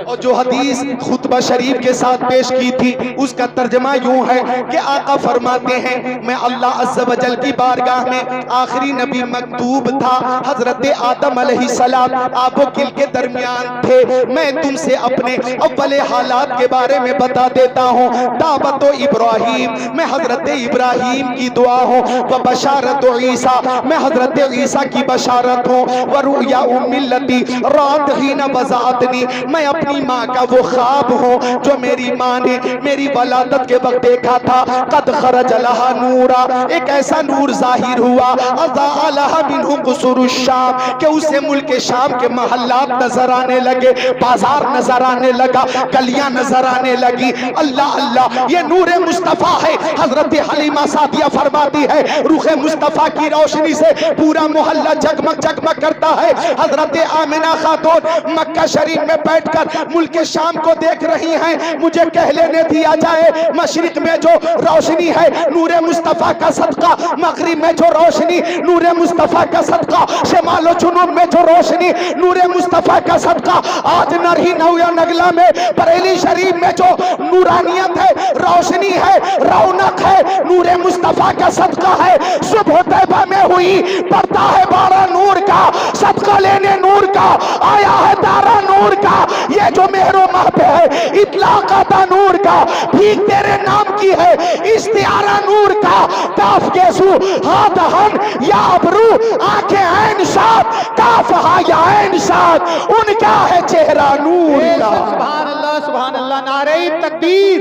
और जो हदीस खुतबा शरीफ के साथ पेश की थी उसका तर्जमा यूं है कि आका फरमाते हैं, मैं अल्लाह अज़्ज़ व जल की बारगाह में आखिरी नबी मकतूब था, हजरत आदम अलैहिस्सलाम आबो किल के दरमियान थे। मैं तुमसे अपने अव्वल हालात के बारे में बता देता हूँ। दावत इब्राहीम, मैं हजरत इब्राहीम की दुआ हूँ। व बशारत ईसा, मैं हजरत ईसा की बशारत हूँ। व रुया उम्मिलती रात ही न वज़ाअतनी, मैं अपनी माँ का वो ख्वाब हूँ जो मेरी माँ ने मेरी वलादत के वक्त देखा था। कद खरज लहा नूरा, एक ऐसा नूर जाहिर हुआ, अज़ा लहा मिन्हु कुसूरुश शाम, कि उसे मुल्क शाम के महल्लात नजर आने लगे, बाजार नजर आने लगा, गलियां नजर आने लगी। अल्लाह अल्लाह, ये नूर मुस्तफा है। हजरत हलीमा सादिया फरमाती है, रूहे मुस्तफा की रोशनी से पूरा मोहल्ला जगमग जगमग करता है। हजरत आमिना खातून मक्का शरीफ में बैठकर मुल्क शाम को देख रही हैं। मुझे कह लेने दिया जाए, मशरिक में जो रोशनी है नूरे मुस्तफा का सदका, मगरिब में जो रोशनी नूरे मुस्तफा का सदका, शमालो जुनूब में जो रोशनी नूरे मुस्तफा का सदका, आज नरही नौया नगला में बरेली शरीफ में जो नूरानियत है, रोशनी है, रौनक है, नूरे मुस्तफा का सदका है। सुबह तैबा में हुई, पड़ता है बारा नूर का, सदका लेने नूर का, आया है दारा नूर का। ये जो मेहरो माह पे है, इतलाक आता नूर का, भीख तेरे नाम की है, इस्तियारा नूर का। काफ केसू हाथ हम या अबरू, आंखें ऐन साथ, काफ हा या ऐन साथ, उनका है चेहरा नूर का। सुभान अल्लाह, सुभान अल्लाह। नारे तकबीर,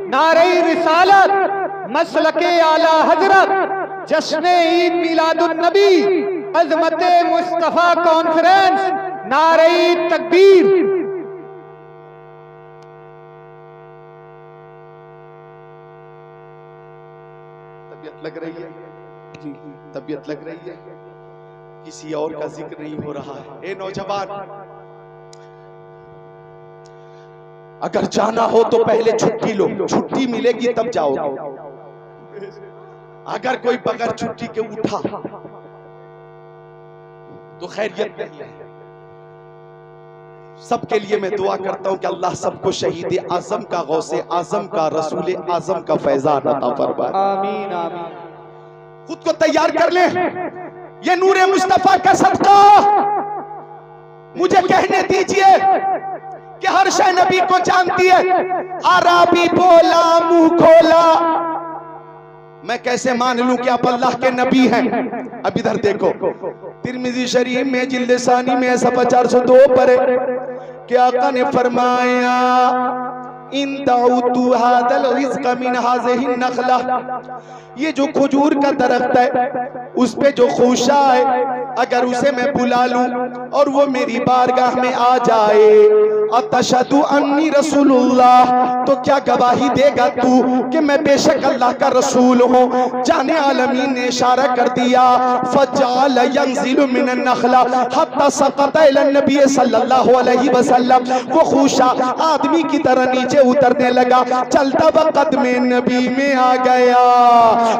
नारे रिसालत, मसलके आला हजरत, जश्न ईद मिलादुन नबी, अजमत मुस्तफा कॉन्फ्रेंस, नारे तकबीर। तबीयत लग रही है जी, तबीयत लग रही है, किसी और का जिक्र नहीं हो रहा है। ए नौजवान, अगर जाना हो तो पहले छुट्टी लो, छुट्टी मिलेगी तब जाओगे। अगर कोई बगैर छुट्टी के उठा तो खैरियत नहीं है। सबके लिए मैं दुआ करता हूं कि अल्लाह सबको शहीद आजम का, गौसे आजम का, रसूल आजम का फैजान अता फरमाए। आमीन आमीन। खुद को तैयार कर ले, ये नूरे मुस्तफा का सदका। मुझे कहने दीजिए कि हर शय नबी को जानती है। अरबी बोला मुंह खोला, मैं कैसे मान लूं कि आप अल्लाह के नबी हैं? अब इधर देखो, तिरमिजी शरीफ में जिल्द सानी में सफ़ा 402 पर कि आका ने फरमाया, इन दाउतु हादल रिज़्क़ मिन हाज़िही नख़ला, ये जो खजूर का दरख्त है उस पे जो खुशा है, अगर उसे मैं बुला लूं और वो मेरी बारगाह में आ जाए, अतशहदु अन्नी रसूलुल्लाह, तो क्या गवाही देगा तू कि मैं बेशक अल्लाह का रसूल हूँ? जाने आलमीन ने इशारा कर दिया, फजाल यंजिलु मिनन नखला हत्ता सक़त इला नबी सल्लल्लाहु अलैहि वसल्लम, वो खुशा आदमी की तरह नीचे उतरने लगा, चलता वक्त में नबी में आ गया।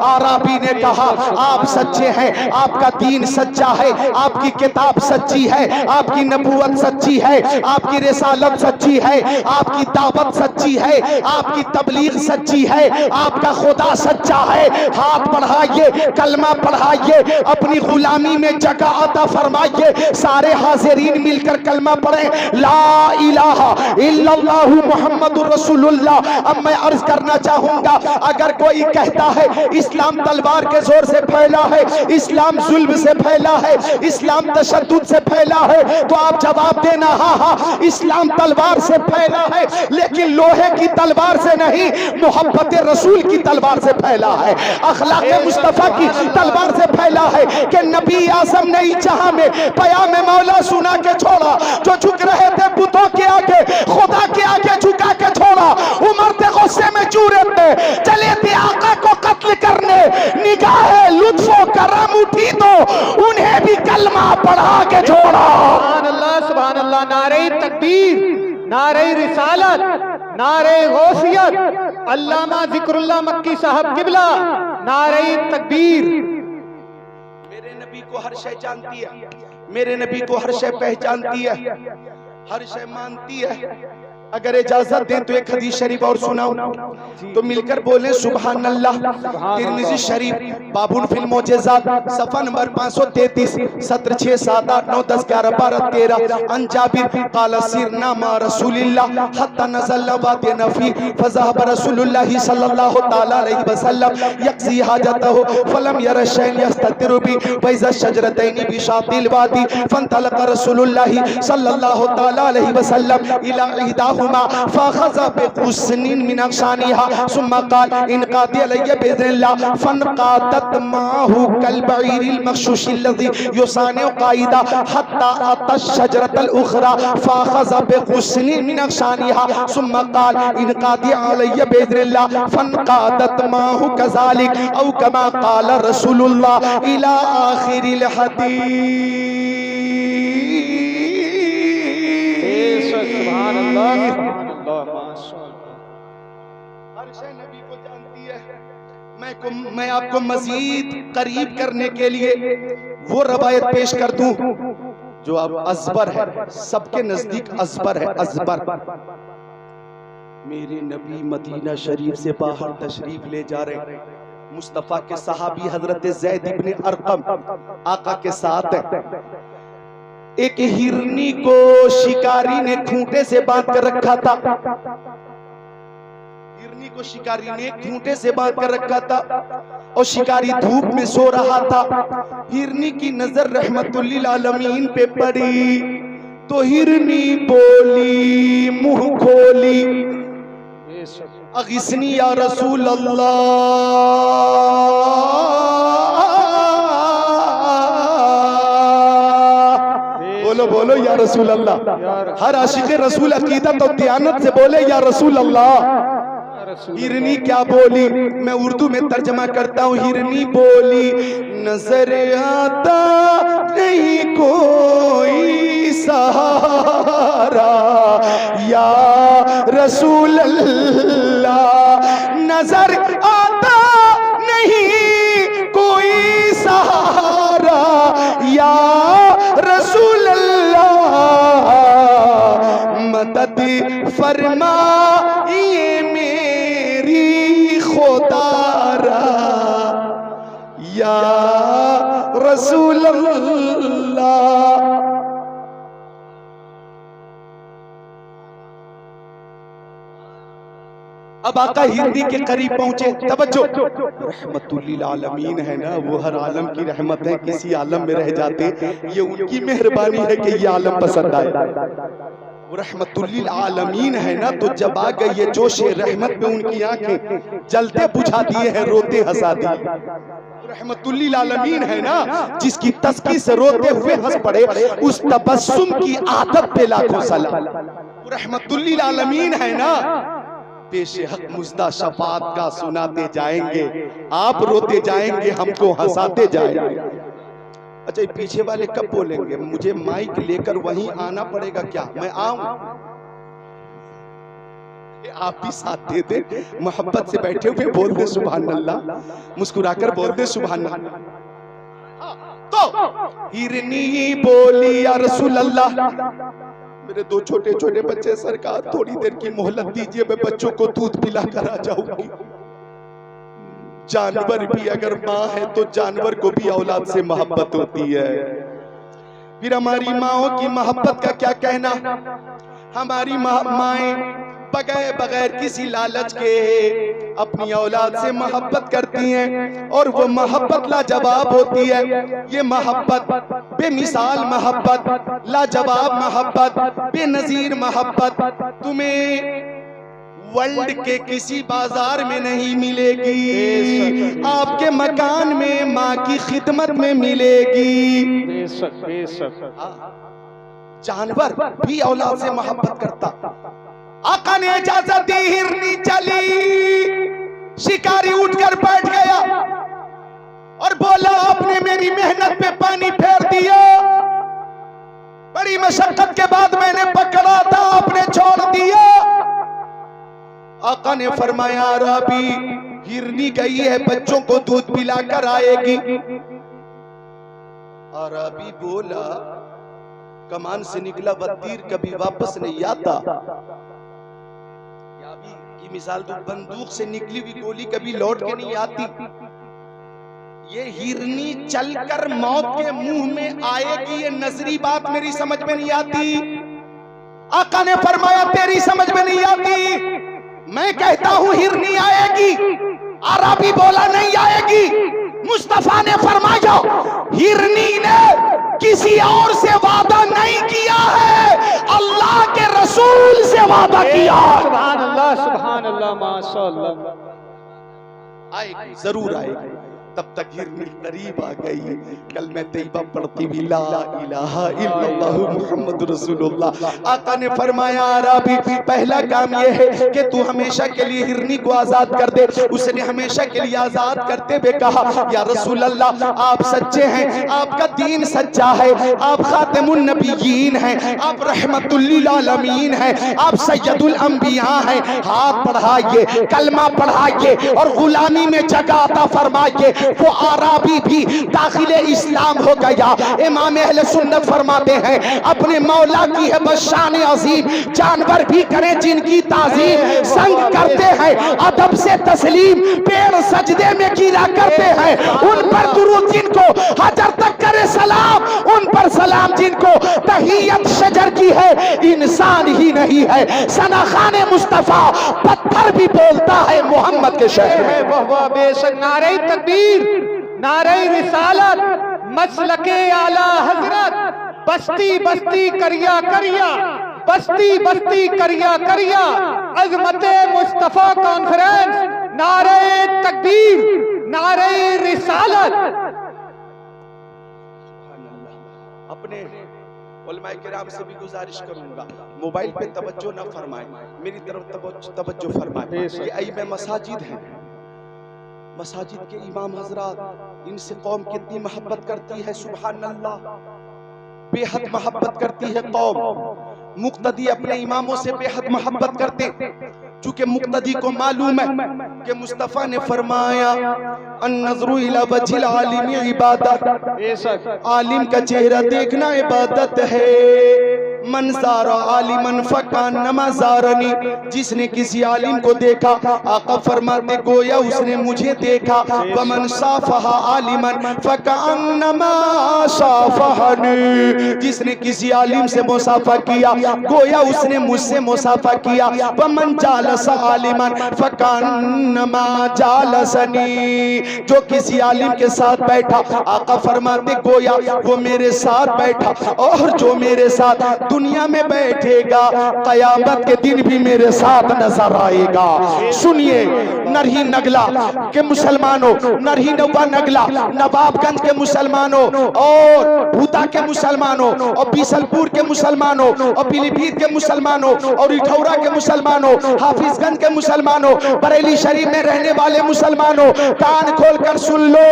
आराबी ने कहा, आप सच्चे हैं, आपका दीन सच्चा है, आपकी किताब सच्ची है, आपकी नबूवत सच्ची है, आपकी रिसालत सच्ची है, आपकी दावत सच्ची है, आपकी तबलीग सच्ची है, आपका खुदा सच्चा है। हाथ बढ़ाइए, कलमा पढ़ाइए, अपनी गुलामी में जगह अता फरमाइए। सारे हाजिरीन मिलकर कलमा पढ़ें, ला इलाहा इल्लल्लाहु मुहम्मदुर रसूलुल्लाह। अब मैं अर्ज करना चाहूंगा, अगर कोई कहता है इस्लाम तलवार के जोर से फैला है, इस्लाम जुल्म से फैला है, इस्लाम तशद्दुद से फैला है, तो आप जवाब देना, हाँ हाँ, इस्लाम इस्लाम तलवार से फैला है, लेकिन लोहे की तलवार से नहीं, मोहब्बत रसूल की तलवार से फैला है, अखलाक मुस्तफा की तलवार से फैला है कि नबी आजम ने जहां में पयाम मौला सुना के छोड़ा। जो झुक रहे थे बुतों के आगे, खुदा के आगे झुका के छोड़ा। उमर थे गुस्से में चूरे थे, चले थे आका को कत्ल करने, निगाहे लुत्फो करम उठी तो उन्हें भी कलमा पढ़ा के छोड़ा। सुभान अल्लाह, नारे तकबीर, नारे रिसालत, नारे गौसियत, अल्लामा जिक्रुल्लाह मक्की साहब किबला, नारे तकबीर। मेरे नबी को हर शय जानती है, मेरे नबी को हर शय पहचानती है, हर शय मानती है। अगर इजाजत दें तो एक हदीस शरीफ और सुनाऊं तो मिलकर बोले सुभान अल्लाह। तिरमिज़ी शरीफ बाबुल फिल मोजेज़ात सफ़ा नंबर 533 सत्र 6 7 8 9 10 11 12 13 अन जाबिर क़ाल सिरना मा रसूलिल्लाह हत्ता नज़ल वाद नफ़ी फ़ज़हब रसूलुल्लाह सल्लल्लाहु तआला अलैहि वसल्लम यक़ज़ी हाजतहु फलम यरा शैअन यस्ततिरु बि व इज़ा शजरतैनि बि शातिल वादी फंतलक़ रसूलुल्लाह सल्लल्लाहु तआला अलैहि वसल्लम इला इहदाहुमा फ़अख़ज़ बिग़ुस्निन मिन अग़शानिहा सुम्मा क़ाल इनक़ादी अलैया बिइज़्निल्लाह फ़नक़ादत माहु कल बईरिल मग़शूश लज़ी युसानिउ क़ाइदा हत्ता अता शजरतल उख़रा फ़अख़ज़ बिग़ुस्निन मिन अग़शानिहा सुम्मा क़ाल इनक़ादी अलैया बिइज़्निल्लाह फ़नक़ादत माहु कज़ालिक औ कमा क़ाल रसूलुल्लाह इला आख़िरिल हदीस। सुभान अल्लाह, सुभान अल्लाह, माशाअल्लाह। हर शय नबी को जानती है। मैं आपको मजीद करीब करने के लिए वो रवायत पेश कर दूं जो अब अजबर है, सबके नजदीक अजबर है। अजबर मेरे नबी मदीना शरीफ से बाहर तशरीफ ले जा रहे, मुस्तफा के सहाबी हजरत ज़ैद इब्न अरकम आका के साथ है। एक हिरनी को शिकारी ने खूंटे से बांध कर रखा था, हिरनी को शिकारी ने खूंटे से बांध कर रखा था और शिकारी धूप में सो रहा था। हिरनी की नजर रहमतुल्लिल आलमीन पे पड़ी तो हिरनी बोली मुंह खोली, अगिस्नी या रसूल अल्लाह, बोलो बोलो या रसूल अल्लाह। हर आशिक रसूल अकीदत और दियानत से बोले या रसूल अल्लाह। हिरनी क्या बोली, मैं उर्दू में तर्जमा करता हूँ। हिरनी बोली नजर आता नहीं कोई सहारा या रसूल अल्लाह, नजर आता नहीं कोई सहारा या रसूल अल्लाह, मदद फरमाइए मेरी खुदारा या रसूल अल्लाह। अब आका हिरनी के करीब पहुंचे, तवज्जो, रहमतुल्लिल आलमीन है ना, वो हर आलम की रहमत है, किसी आलम में रह जाते ये उनकी मेहरबानी है कि ये आलम पसंद आए। वो रहमतुल्लिल आलमीन है ना, तो जब आ गई ये जोशे रहमत में उनकी आंखें जलते बुझा दिए हैं, रोते हंसा दिए। रहमतुल्लिल आलमीन है ना, जिसकी तस्की से रोते हुए हंस पड़े, उस तबस्सुम की आदत पे लाखों सलाम। रहमतुल्लिल आलमीन है ना, पेशे हक मुज़्दा शफात का सुनाते जाएंगे, आप रोते जाएंगे, हमको हंसाते जाएंगे। अच्छा, ये पीछे वाले कब बोलेंगे? मुझे माइक लेकर वहीं आना पड़ेगा क्या? मैं आऊं? आप भी साथ दे दे, मोहब्बत से बैठे हुए बोल दे सुभान अल्लाह, मुस्कुराकर बोल दे सुभान अल्लाह। तो हिरनी बोली या रसूल अल्लाह, मेरे दो छोटे छोटे बच्चे, सरकार थोड़ी देर की मोहलत दीजिए, मैं बच्चों को दूध पिला कर आ जाऊंगी। जानवर भी अगर माँ है तो जानवर को भी औलाद से मोहब्बत होती है। फिर हमारी माओं की मोहब्बत का क्या कहना। हमारी माएं बगैर किसी लालच के अपनी औलाद से मोहब्बत करती हैं और वो मोहब्बत लाजवाब होती है। ये मोहब्बत बेमिसाल मोहब्बत, लाजवाब मोहब्बत, बेनजीर मोहब्बत तुम्हें वर्ल्ड के किसी बाजार में नहीं मिलेगी, आपके मकान में माँ की खिदमत में मिलेगी। बेशक बेशक। जानवर भी औलाद से मोहब्बत करता। आका ने इजाजत दी, हिरनी चली, शिकारी उठकर बैठ गया और बोला आपने मेरी मेहनत पे पानी फेर दिया, बड़ी मशक्कत के बाद मैंने पकड़ा था, आपने छोड़ दिया। आका ने फरमाया राबी, हिरनी गई है, बच्चों को दूध पिलाकर आएगी। राबी बोला कमान से निकला तीर कभी वापस नहीं आता। की मिसाल तो बंदूक से निकली हुई गोली कभी लौट के नहीं आती। ये हिरनी चलकर मौत के मुंह में आएगी, ये नजरी बात मेरी समझ में नहीं आती। आका ने फरमाया तेरी समझ में नहीं आती, मैं कहता हूं हिरनी आएगी। अरबी बोला नहीं आएगी। मुस्तफा ने फरमाया हिरनी ने किसी और से वादा नहीं किया है, अल्लाह के रसूल से वादा किया। सुभान अल्लाह सुभान अल्लाह माशाअल्लाह। आएगी, जरूर आएगी। तब तक हिरनी करीब आ गई। कल मैं तैयबा पढ़ती हुई ला इलाहा इल्लल्लाह मुहम्मद रसूलुल्लाह। आका ने फरमाया राबी पहला काम यह है कि तू हमेशा के लिए हिरनी को आजाद कर दे। उसने हमेशा के लिए आजाद करते हुए कहा या रसूल अल्लाह आप सच्चे हैं, आपका दीन सच्चा है, आप खातिमुन नबिय्यीन हैं, आप रहमतुल लिल आलमीन हैं, आप सय्यदुल अंबिया हैं। हाथ बढ़ाइए, कलमा पढ़ाइए और गुलामी में जगह अता फरमाइए। वो आराबी भी दाखिले इस्लाम हो गया। इमाम अहले सुन्नत फरमाते हैं अपने मौला की है बस शान अजीम, जानवर भी करें जिनकी ताजीम, संग करते हैं अदब से तस्लीम, पेड़ सजदे में गिरा करते हैं उन पर दुरूद जिनको हजर तक करे सलाम, उन पर सलाम जिनको तहियत शजर की है, इंसान ही नहीं है सना खाने मुस्तफा, पत्थर भी बोलता है मोहम्मद के शहर में। वाह बेशक। नारे तकबीर, नारे रिसालत, मसलके आला हजरत, बस्ती बस्ती करिया करिया, बस्ती बस्ती करिया करिया, अजमते मुस्तफा कॉन्फ्रेंस, नारे तकबीर, नारे रिसालत। अपने उलमाए किराम से भी गुजारिश करूंगा मोबाइल पे तवज्जो न फरमाएं, मेरी तरफ तवज्जो फरमाएं। ये अइमे मसाजिद हैं, मसाजिद के इमाम हजरात, इनसे कौम कितनी मोहब्बत करती है, सुभान अल्लाह, बेहद मोहब्बत करती है कौम। मुक्तदी अपने इमामों से बेहद मोहब्बत करते, चूंकि मुक्तदी को मालूम है कि मुस्तफा ने फरमाया अन्नज़रु इला वजिल आलिम इबादत, आलिम का चेहरा देखना इबादत है। मन ज़ारा आलिमन फकान नमा ज़ारनी, जिसने किसी आलिम को देखा आका फरमाते गोया उसने मुझे देखा। वमन साफहा आलिमन फकान नमा साफहनी, जिसने किसी आलिम से मुसाफा किया गोया उसने मुझसे मुसाफा किया। वमन जालस आलिमन फकान नमा जालसनी, जो किसी आलिम के साथ बैठा आका फरमाते गोया वो मेरे साथ बैठा, और जो मेरे साथ दुनिया में बैठेगा कयामत के दिन भी मेरे साथ नजर आएगा। सुनिए नरही नगला के मुसलमानों, नरही नवा नगला, नवाबगंज के मुसलमानों और भूता के मुसलमानों और बीसलपुर के मुसलमानों और पीलीभीत के मुसलमानों और इठौरा के मुसलमानों, हाफिजगंज के मुसलमानों, बरेली शरीफ में रहने वाले मुसलमानों, कान खोलकर सुन लो,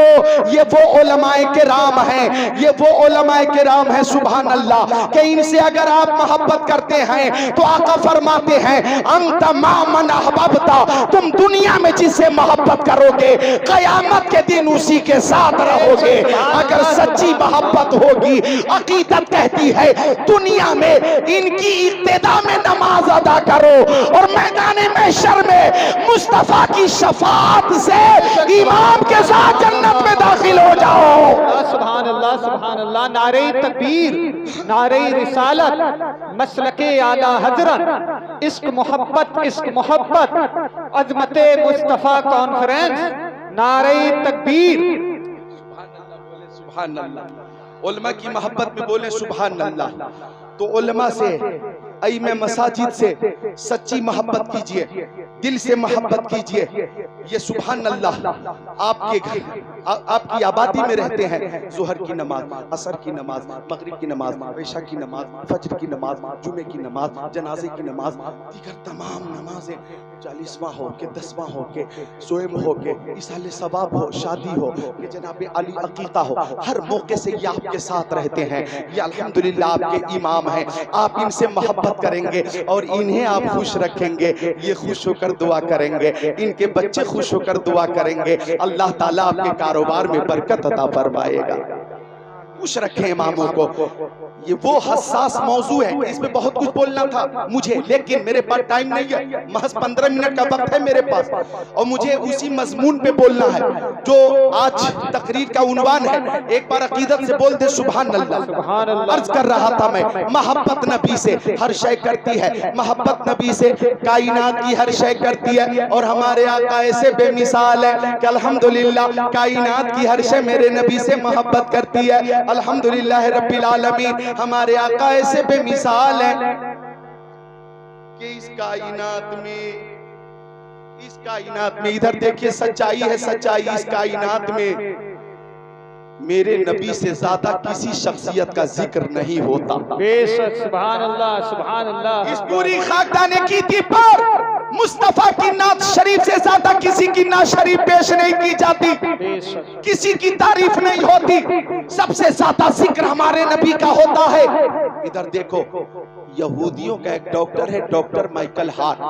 ये वो उलमाए किराम हैं, ये वो उलमाए किराम हैं सुभान अल्लाह, कि इनसे अगर आप मोहब्बत करते हैं तो आका फरमाते हैं अंत मामन अहबब्ता, तुम दुनिया में जिससे मोहब्बत करोगे कयामत के दिन उसी के साथ रहोगे। अगर सच्ची मोहब्बत होगी, अकीदत कहती है दुनिया में इनकी इब्तिदा में नमाज अदा करो और मैदान महशर में मुस्तफा की शफाअत से इमाम के साथ जन्नत में दाखिल हो जाओ। सुभान अल्लाह सुभान अल्लाह। नारे तकबीर, नारे रिसालत, मसलके आला हजरत, इश्क मोहब्बत, अजमत मुस्तफ़ा कॉन्फ्रेंस, नारे तकबीर। सुभान अल्लाह। उलमा की मोहब्बत में बोले सुभान अल्लाह। तो उलमा से, अइमे मसाजिद से सच्ची मोहब्बत कीजिए, दिल से मोहब्बत कीजिए। ये सुभान अल्लाह आपके घर, आपकी आबादी में रहते हैं। जोहर की नमाज, असर की नमाज, मगरिब की नमाज, इशा की नमाज, फजर की नमाज, जुमे की नमाज, जनाजे की नमाज, दीगर तमाम नमाजें 40वां हो के 10वां हो के सोएम हो के इसाले सवाब हो, शादी हो कि जनाब अली अकीका हो, हर मौके से ये आपके साथ रहते हैं। ये अल्हम्दुलिल्लाह आपके इमाम हैं। आप इनसे मोहब्बत करेंगे और इन्हें आप खुश रखेंगे, ये खुश होकर दुआ करेंगे, इनके बच्चे खुश होकर दुआ करेंगे। अल्लाह ताला आपके कारोबार में बरकत अता फरमाएगा। खुश रखें इमामों को। ये वो हसास मौजू है, इसमें बहुत कुछ बोलना था मुझे, लेकिन मेरे पास टाइम नहीं है। महज 15 मिनट का वक्त है मेरे पास और मुझे उसी मजमून पे बोलना है जो आज तकरीर का उन्वान है। एक बार अकीदत से बोल दे सुभान अल्लाह। अर्ज कर रहा था मैं, मोहब्बत नबी से हर शय करती है, मोहब्बत नबी से कायनात की हर शय करती है। और हमारे आका ऐसे बेमिसाल है कि अल्हम्दुलिल्लाह कायनात की हर शय मेरे नबी से मोहब्बत करती है। अल्हम्दुलिल्लाह रब्बिल आलमीन। हमारे आका ऐसे बेमिसाल है कि इस कायनात में इधर देखिए सच्चाई है, सच्चाई इस कायनात में मेरे नबी से ज्यादा किसी शख्सियत का जिक्र नहीं होता। बेशक, सुभान अल्लाह, सुभान अल्लाह। इस पूरी खाकदाने की थी पर मुस्तफा की नात शरीफ से ज्यादा किसी की नात शरीफ पेश नहीं की जाती, किसी की तारीफ नहीं होती। सबसे ज्यादा जिक्र हमारे नबी का होता है। इधर देखो, यहूदियों का एक डॉक्टर है, doctor Michael Hart.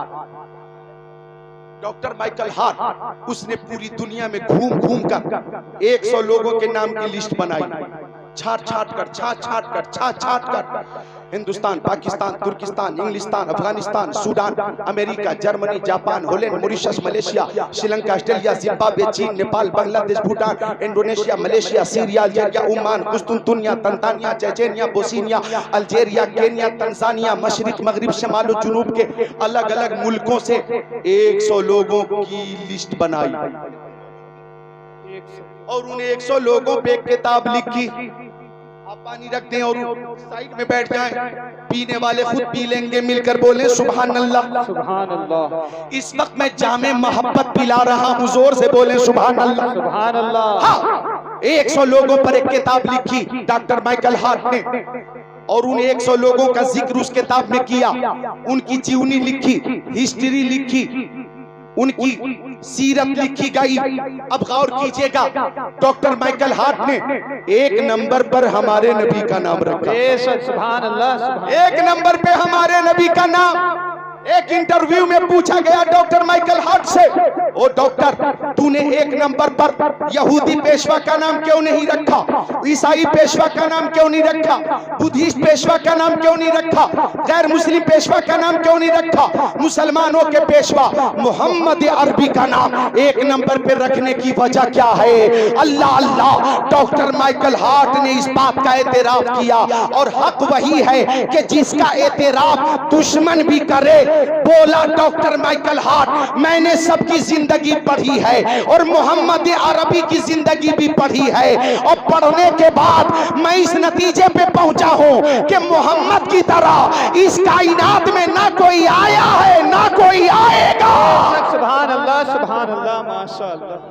Doctor Michael Hart, उसने पूरी दुनिया में घूम घूम कर 100 लोगों के नाम की लिस्ट बनाई, छाट छाट कर हिंदुस्तान, पाकिस्तान, तुर्किस्तान, इंग्लिस्तान, Afghanistan, Sudan, America, Germany, Japan, Holland, Mauritius, Malaysia, Sri Lanka, Australia, Zimbabwe, चीन, Nepal, Bangladesh, Bhutan, Indonesia, Malaysia, Syria, Algeria, Oman, कुस्तुनतुनिया, Tanzania, Chechnya, Bosnia, Algeria, Kenya, Tanzania, मशरिक, मगरिब, शमाल और जुनूब के अलग अलग मुल्कों से 100 लोगों की लिस्ट बनाई और उन 100 लोगों पे एक किताब लिखी। आप पानी रख दें और साइड में बैठ जाएं, पीने वाले खुद पी लेंगे, मिलकर बोले सुभान अल्लाह, सुभान अल्लाह। इस वक्त मैं जामे मोहब्बत पिला रहा हूँ, जोर से बोले सुभान अल्लाह, सुभान अल्लाह। हाँ, 100 लोगों पर एक किताब लिखी डॉक्टर माइकल हार्ट ने और उन 100 लोगों का जिक्र उस किताब में किया। उनकी जीवनी लिखी, हिस्ट्री लिखी, उनकी सीरत लिखी गई। अब गौर कीजिएगा, डॉक्टर माइकल हार्ट ने 1 नंबर पर हमारे नबी का नाम रखा। सुभान अल्लाह। 1 नंबर पे हमारे नबी का नाम। एक इंटरव्यू में पूछा गया डॉक्टर माइकल हार्ट से, ओ डॉक्टर, तूने 1 नंबर पर यहूदी पेशवा का नाम क्यों नहीं रखा, ईसाई पेशवा का नाम क्यों नहीं रखा, बुद्धिस्ट पेशवा का नाम क्यों नहीं रखा, गैर मुस्लिम पेशवा का नाम क्यों नहीं रखा, मुसलमानों के पेशवा मोहम्मद अरबी का नाम 1 नंबर पर रखने की वजह क्या है? अल्लाह अल्लाह। डॉक्टर माइकल हार्ट ने इस बात का एतराफ किया और हक वही है कि जिसका एतराफ दुश्मन भी करे। बोला डॉक्टर माइकल हार्ट, मैंने सबकी जिंदगी पढ़ी है और मोहम्मद अरबी की जिंदगी भी पढ़ी है और पढ़ने के बाद मैं इस नतीजे पे पहुंचा हूं कि मोहम्मद की तरह इस कायनात में ना कोई आया है ना कोई आएगा। सुभान अल्लाह, सुभान अल्लाह, माशाअल्लाह।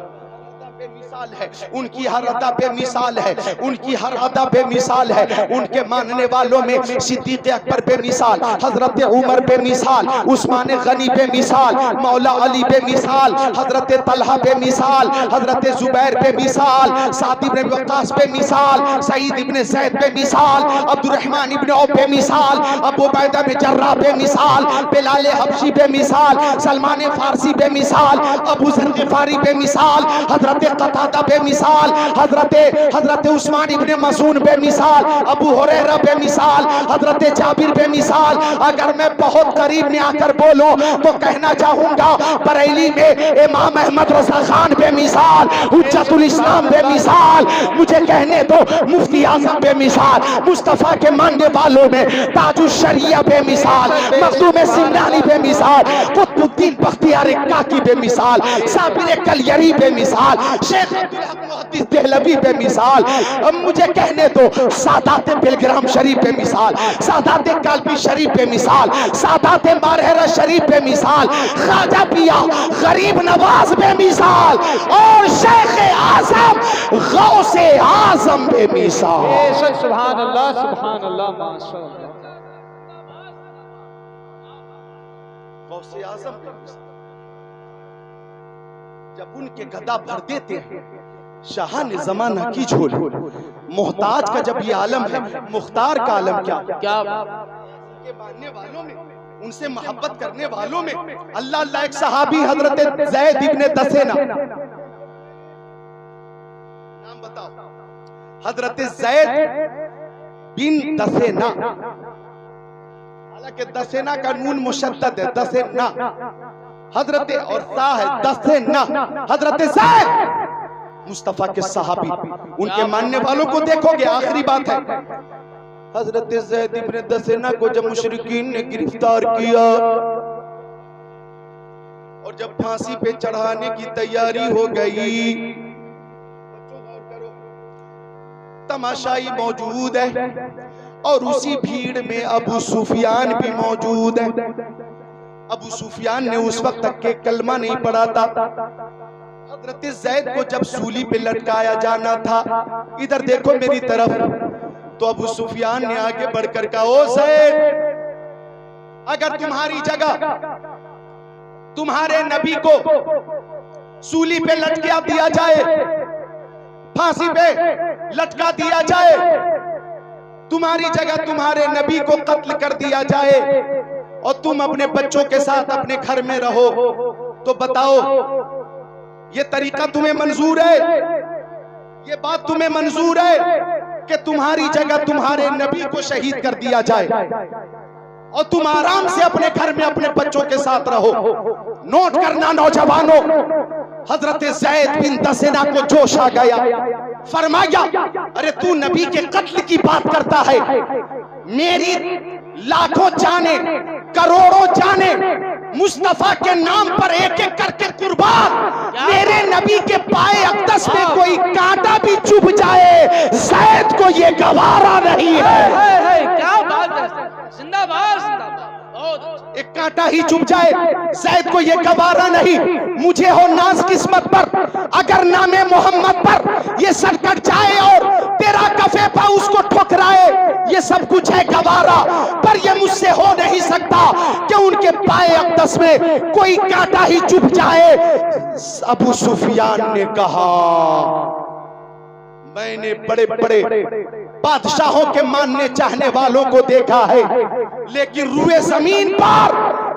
बेमिसाल है उनकी हर अदा, बेमिसाल है उनकी हर अदा, बेमिसाल है उनके मानने वालों में सिद्दीक अकबर बेमिसाल, हजरत उमर बेमिसाल, उस्मान गनी बेमिसाल, मौला अली बेमिसाल, हजरत तलहा बेमिसाल, हजरत जुबैर बेमिसाल, साद इब्न वक्कास बेमिसाल, सईद इब्न ज़ैद बेमिसाल, अब्दुर्रहमान इब्न औफ बेमिसाल, अबू उबैदा बिन जर्राह बेमिसाल, बिलाल हबशी बेमिसाल, सलमान फारसी बेमिसाल, अबू ज़र ग़िफ़ारी बेमिसाल, हजरत कतादा बेमिसाल, हजरत उस्मान इब्ने मज़ून बेमिसाल, अबू हुरैरा बेमिसाल, हजरत जाबिर बेमिसाल। अगर मैं बहुत करीब में आकर बोलूं तो कहना चाहूंगा बरेली में इमाम अहमद रज़ा खान बेमिसाल, हुज्जतुल इस्लाम बेमिसाल। मुझे कहने दो मुफ्ती आज़म बेमिसाल, मुस्तफ़ा के मानने वालों में ताजुश शरिया बेमिसाल, मखदूम सिमरानी बेमिसाल, कुतुबुद्दीन बख्तियार काकी बेमिसाल, साबिर कलियरी बेमिसाल, शेख अब्दुल हक मुहद्दिस देहलवी बेमिसाल। मुझे कहने दो सादात बिलग्राम शरीफ बेमिसाल, सादात कालबी शरीफ बेमिसाल, सादात मारहरा शरीफ बेमिसाल, ख्वाजा पिया गरीब नवाज बेमिसाल और शेख आज़म गौसे आज़म बेमिसाल। बेशक सुभान अल्लाह माशाअल्लाह। गौसे आज़म बेमिसाल जब उनके गदा भर देते हैं शाह ने जमाना की झोली। मोहताज का जब ये आलम है, मुख्तार का आलम क्या उनके मानने वालों में, उनसे मोहब्बत करने वालों में। अल्लाह अल्लाह। एक सहाबी हजरत ज़ैद इब्ने दसेना, नाम बताओ, हजरत ज़ैद बिन दसेना, हालांकि दसेना का नून मुशद्दद है, दसेना हजरत और सा है, दसेना। हजरत ज़ैद मुस्तफा के सहाबी, उनके मानने वालों को देखोगे। आखिरी बात है, हजरत ज़ैद इब्ने दसेना को जब मुशरिकीन ने गिरफ्तार किया और जब फांसी पे चढ़ाने की तैयारी हो गई, तमाशाई मौजूद है और उसी भीड़ में अबू सुफियान भी मौजूद है। अबू सुफियान ने उस वक्त तक के कलमा नहीं पढ़ा था। हजरत ज़ैद को जब सूली पे लटकाया जाना था, इधर देखो मेरी तरफ, तो अबू सुफियान ने आगे बढ़कर कहा, ओ ज़ैद, अगर तुम्हारी जगह तुम्हारे नबी को सूली पे लटका दिया जाए, फांसी पे लटका दिया जाए, तुम्हारी जगह तुम्हारे नबी को कत्ल कर दिया जाए और तुम अपने बच्चों के साथ अपने घर में रहो, तो बताओ ये तरीका तुम्हें मंजूर है? ये बात तुम्हें मंजूर है कि तुम्हारी जगह तुम्हारे नबी को शहीद कर दिया जाए और तुम आराम से अपने घर में अपने बच्चों के साथ रहो? नोट करना नौजवानों, हजरत ज़ैद बिन दसेना को जोश आ गया, फरमाया, अरे तू नबी के कत्ल की बात करता है, मेरी लाखों जाने करोड़ों जाने मुस्तफा के नाम पर एक एक करके कुर्बान, मेरे नबी के पाए अक़दस में कोई कांटा भी चुभ जाए, ज़ैद को ये गवारा नहीं है। क्या बात है, जिंदाबाद जिंदाबाद। एक कांटा ही चुभ जाए, ज़ैद को ये गवारा नहीं। मुझे हो नाज किस्मत पर अगर नामे मोहम्मद पर ये सर कट जाए और तेरा कफे पा उसको ठुकराए, ये सब कुछ है गवारा, पर ये मुझसे हो नहीं सकता कि उनके पाए अक़दस में कोई कांटा ही चुभ जाए। अबू सुफियान ने कहा, मैंने बड़े बड़े बादशाहों के मानने चाहने वालों को देखा है, लेकिन रुए जमीन पर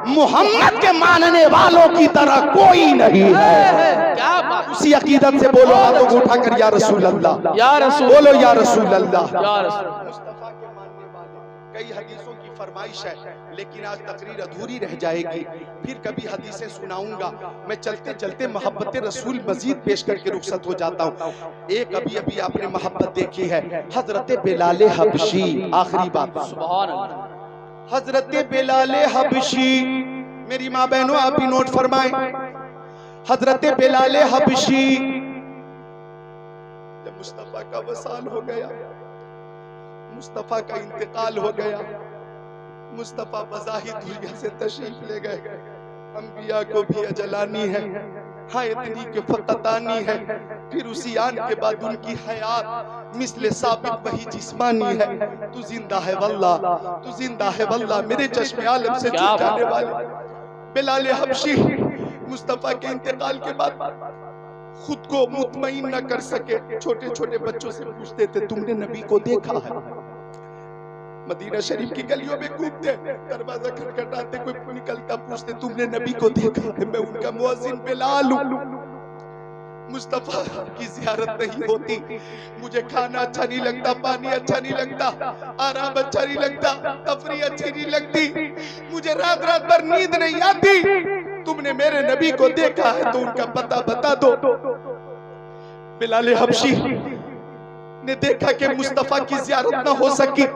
मोहम्मद के मानने वालों की तरह कोई नहीं है। क्या बात, उसी अकीदत से बोलो, हाथों को उठाकर या रसूल अल्लाह, या रसूल, बोलो या रसूल अल्लाह। या रसूल। मुस्तफा के मानने वाले, कई हदीसों की फरमाइश है, लेकिन आज तकरीर अधूरी रह जाएगी, फिर कभी हदीसें सुनाऊंगा। मैं चलते चलते मोहब्बत रसूल मजीद पेश करके रुखसत हो जाता हूँ। एक अभी अभी आपने मोहब्बत देखी है, हजरत बिलाल हबशी। आखिरी बात, सुभान अल्लाह। हजरत बिलाल हबशी, मेरी माँ बहनों आप भी नोट फरमाएं, हजरत बिलाल हबशी जब मुस्तफा का वसाल हो गया, मुस्तफा का इंतकाल हो गया, मुस्तफा बज़ाहिर दुनिया से तशरीफ ले गए। अंबिया को भी अजलानी है, हाँ इतनी के फकतानी है, फिर उसी आन के बाद उनकी हयात मिसले साबित वही जिस्मानी है। तू जिंदा है वल्लाह, तू जिंदा है वल्लाह, मेरे चश्मे आलम से छूट जाने वाले बिलाल हबशी मुस्तफा के इंतकाल के बाद खुद को मुतमईन न कर सके, छोटे छोटे बच्चों से पूछते थे, तुमने नबी को देखा है? मदीना शरीफ की गलियों में घूमते, दरवाजा खटखटाते, कोई निकलता, पूछते तुमने नबी को देखा है? मैं उनका मुअज्जिन बिलाल हूं। मुस्तफा की जियारत नहीं होती, मुझे खाना अच्छा नहीं लगता, पानी अच्छा नहीं लगता, आराम अच्छा नहीं लगता, तफरी अच्छी नहीं लगती, मुझे रात रात भर नींद नहीं आती। तुमने मेरे नबी को देखा है तो उनका पता बता दो। बिलाल हबशी ने देखा कि मुस्तफा की जियारत न हो सकी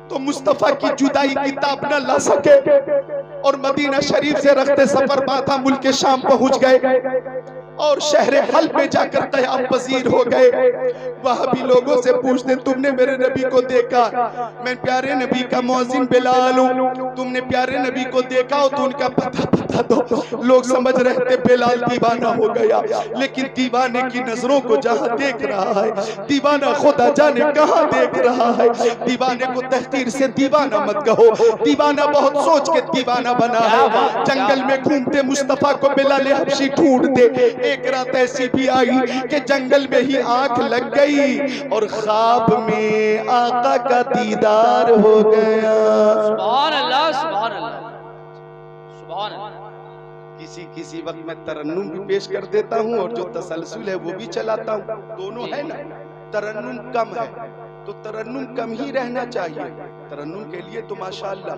तो मुस्तफा की जुदाई की ताप न ला सके और मदीना शरीफ से रखते सफर माथा मुल्क शाम पहुंच गए और शहर हल्ब में जाकर क़याम पजीर हो गए। वहां भी लोगों से पूछते तुमने मेरे नबी को देखा? मैं प्यारे नबी का मौजिन बिलाल हूं, तुमने प्यारे नबी को देखा हो तो उनका पता बता दो। लोग समझ रहे थे बिलाल दीवाना हो गया, लेकिन दीवाने की नजरों को जहां देख रहा है, दीवाना खुदा जाने कहां देख रहा है। दीवाने को तहकीर से दीवाना मत कहो, दीवाना बहुत सोच के दीवाना बना है। जंगल में घूमते मुस्तफा को बिलाल हबशी ढूंढते। एक रात ऐसी भी आई कि जंगल में ही आंख लग गई और ख्वाब में आका का दीदार हो गया। सुभान अल्लाह, सुभान अल्लाह, सुभान अल्लाह। किसी वक्त मैं तरन्नुम भी पेश कर देता हूँ और जो तसलसल है वो भी चलाता हूँ। दोनों है ना, तरन्नुम कम है तो तरन्नुम कम ही रहना चाहिए। तरन्नुम के लिए तो माशाअल्लाह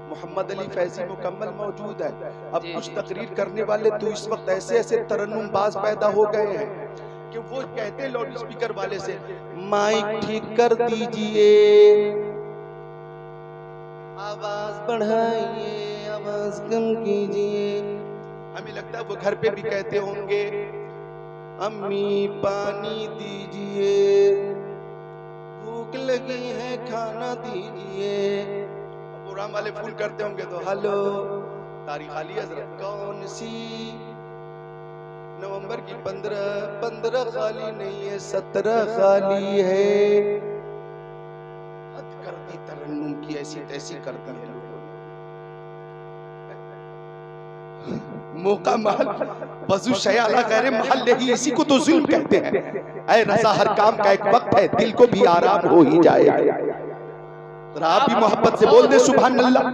मोहम्मद अली फैजी मुकम्मल मौजूद है। अब कुछ तकरीर करने वाले तो इस वक्त ऐसे ऐसे तरन्नुम बाज पैदा हो गए हैं कि वो कहते हैं लाउड स्पीकर वाले से माइक ठीक कर दीजिए, आवाज बढ़ाइए, आवाज कम कीजिए। हमें लगता है वो घर पे भी कहते होंगे अम्मी पानी दीजिए, भूख लगी है खाना दीजिए। प्रोग्राम वाले फोन करते होंगे तो हेलो तारीख खाली हजरत कौन सी, नवंबर की 15 खाली नहीं है, 17 खाली है। हद कर दी तरन्नुम की, ऐसी तैसी कर दी है। मौका महल वजू शयाला गैर महल ही, इसी को तो जुल्म कहते हैं। ऐ रज़ा हर काम का एक वक्त है, दिल को भी आराम हो ही जाएगा। आप भी मोहब्बत से बोल दे सुभान अल्लाह,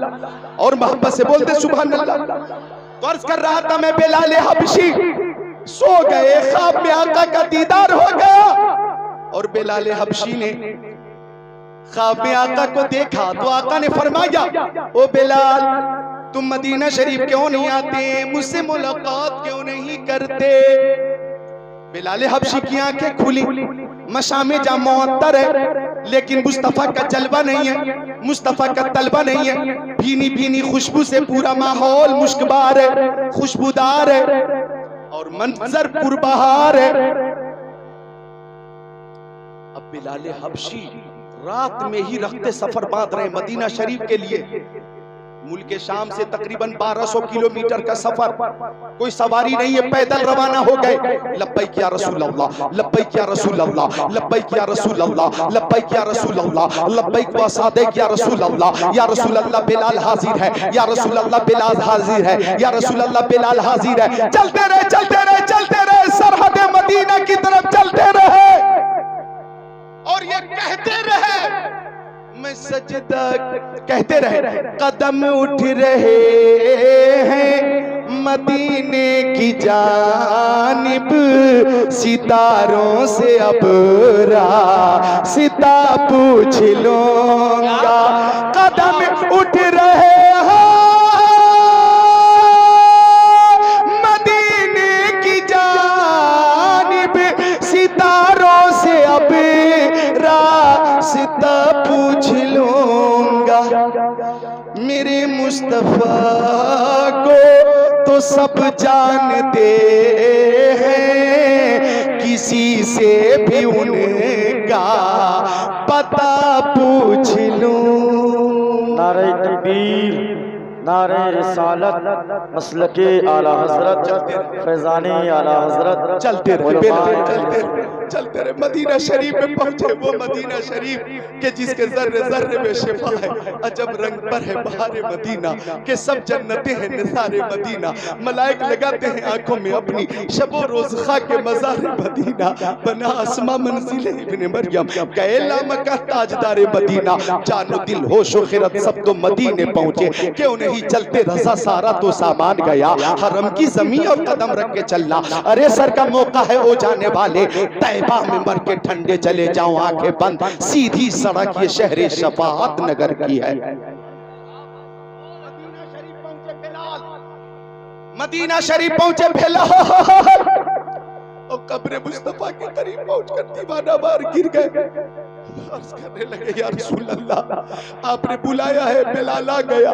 और मोहब्बत से बोल दे सुभान अल्लाह। तो अर्ज कर रहा था मैं बिलाल हबशी सो गए, ख्वाब में आका का दीदार हो गया और बिलाल हबशी ने ख्वाब में आका को देखा तो आका ने फरमाया ओ बिलाल तुम मदीना शरीफ क्यों नहीं आते, मुझसे मुलाकात क्यों नहीं करते। बिलाल हबशी की आंखें खुली, मशामे जा मुअत्तर है लेकिन मुस्तफा का जलवा नहीं है, मुस्तफा का तलबा नहीं है। भीनी भीनी खुशबू से पूरा माहौल मुश्कबार है, खुशबूदार है और मंजर पुरबहार है। अब बिलाल हबशी रात में ही रखते सफर बांध रहे मदीना शरीफ के लिए। मुल्क शाम से तकरीबन 1200 किलोमीटर का सफर, कोई सवारी नहीं है, पैदल रवाना हो गए। लब्बैक या रसूल अल्लाह, लब्बैक या रसूल अल्लाह, लब्बैक या रसूल अल्लाह, लब्बैक या रसूल अल्लाह, लब्बैक व सादिक या रसूल अल्लाह। या रसूल अल्लाह बिलाल हाजिर है, या रसूल अल्लाह बिलाल हाजिर है, या रसूल अल्लाह बिलाल हाजिर है। चलते रहे चलते रहे चलते रहे, सरहद मदीना की तरफ चलते रहे और ये कहते रहे मैं सजदा, कहते रहे कदम उठ रहे हैं मदीने की जानिब, सितारों से अब रास्ता पूछ लूंगा। कदम उठ रहे हैं मदीने की जानिब, सितारों से अब रास्ता पूछ लूंगा। मेरे मुस्तफा को तो सब जानते हैं, किसी से भी उनका पता पूछ लूं। नारे तकबीर, नारे रिसालत, मसलके आला हजरत, फैजानी आला हजरत। चलते रहे चलते रहे मदीना शरीफ में पहुंचे। वो मदीना शरीफ के जिसके जर्रे जर्रे में शिफा है, अजब रंग पर है बहारे मदीना के सब जन्नतें हैं निसारे मदीना। मलाइक लगाते हैं आंखों में अपनी, शबो रोज खा के मज़ारे मदीना। बना आसमां मंजिल इब्ने मरियम, गए लामका ताजदारे मदीना। जानो दिल होशो खिरत सब तो मदीने पहुंचे, क्यों नहीं ही चलते रजा सारा तो सामान गया, हरम की जमीन और कदम रख के चलना। अरे सर का मौका है ओ जाने वाले, तैबा में मर के ठंडे चले जाओ आंखें बंद, सीधी सड़क ये शहर शफाअत नगर की है। मदीना शरीफ पहुंचे बिलाल और कब्र मुस्तफा के करीब पहुंचकर दीवाना बार गिर गए। अर्ज करने लगे, या रसूल अल्लाह, आपने बुलाया है, बिलाल आ गया।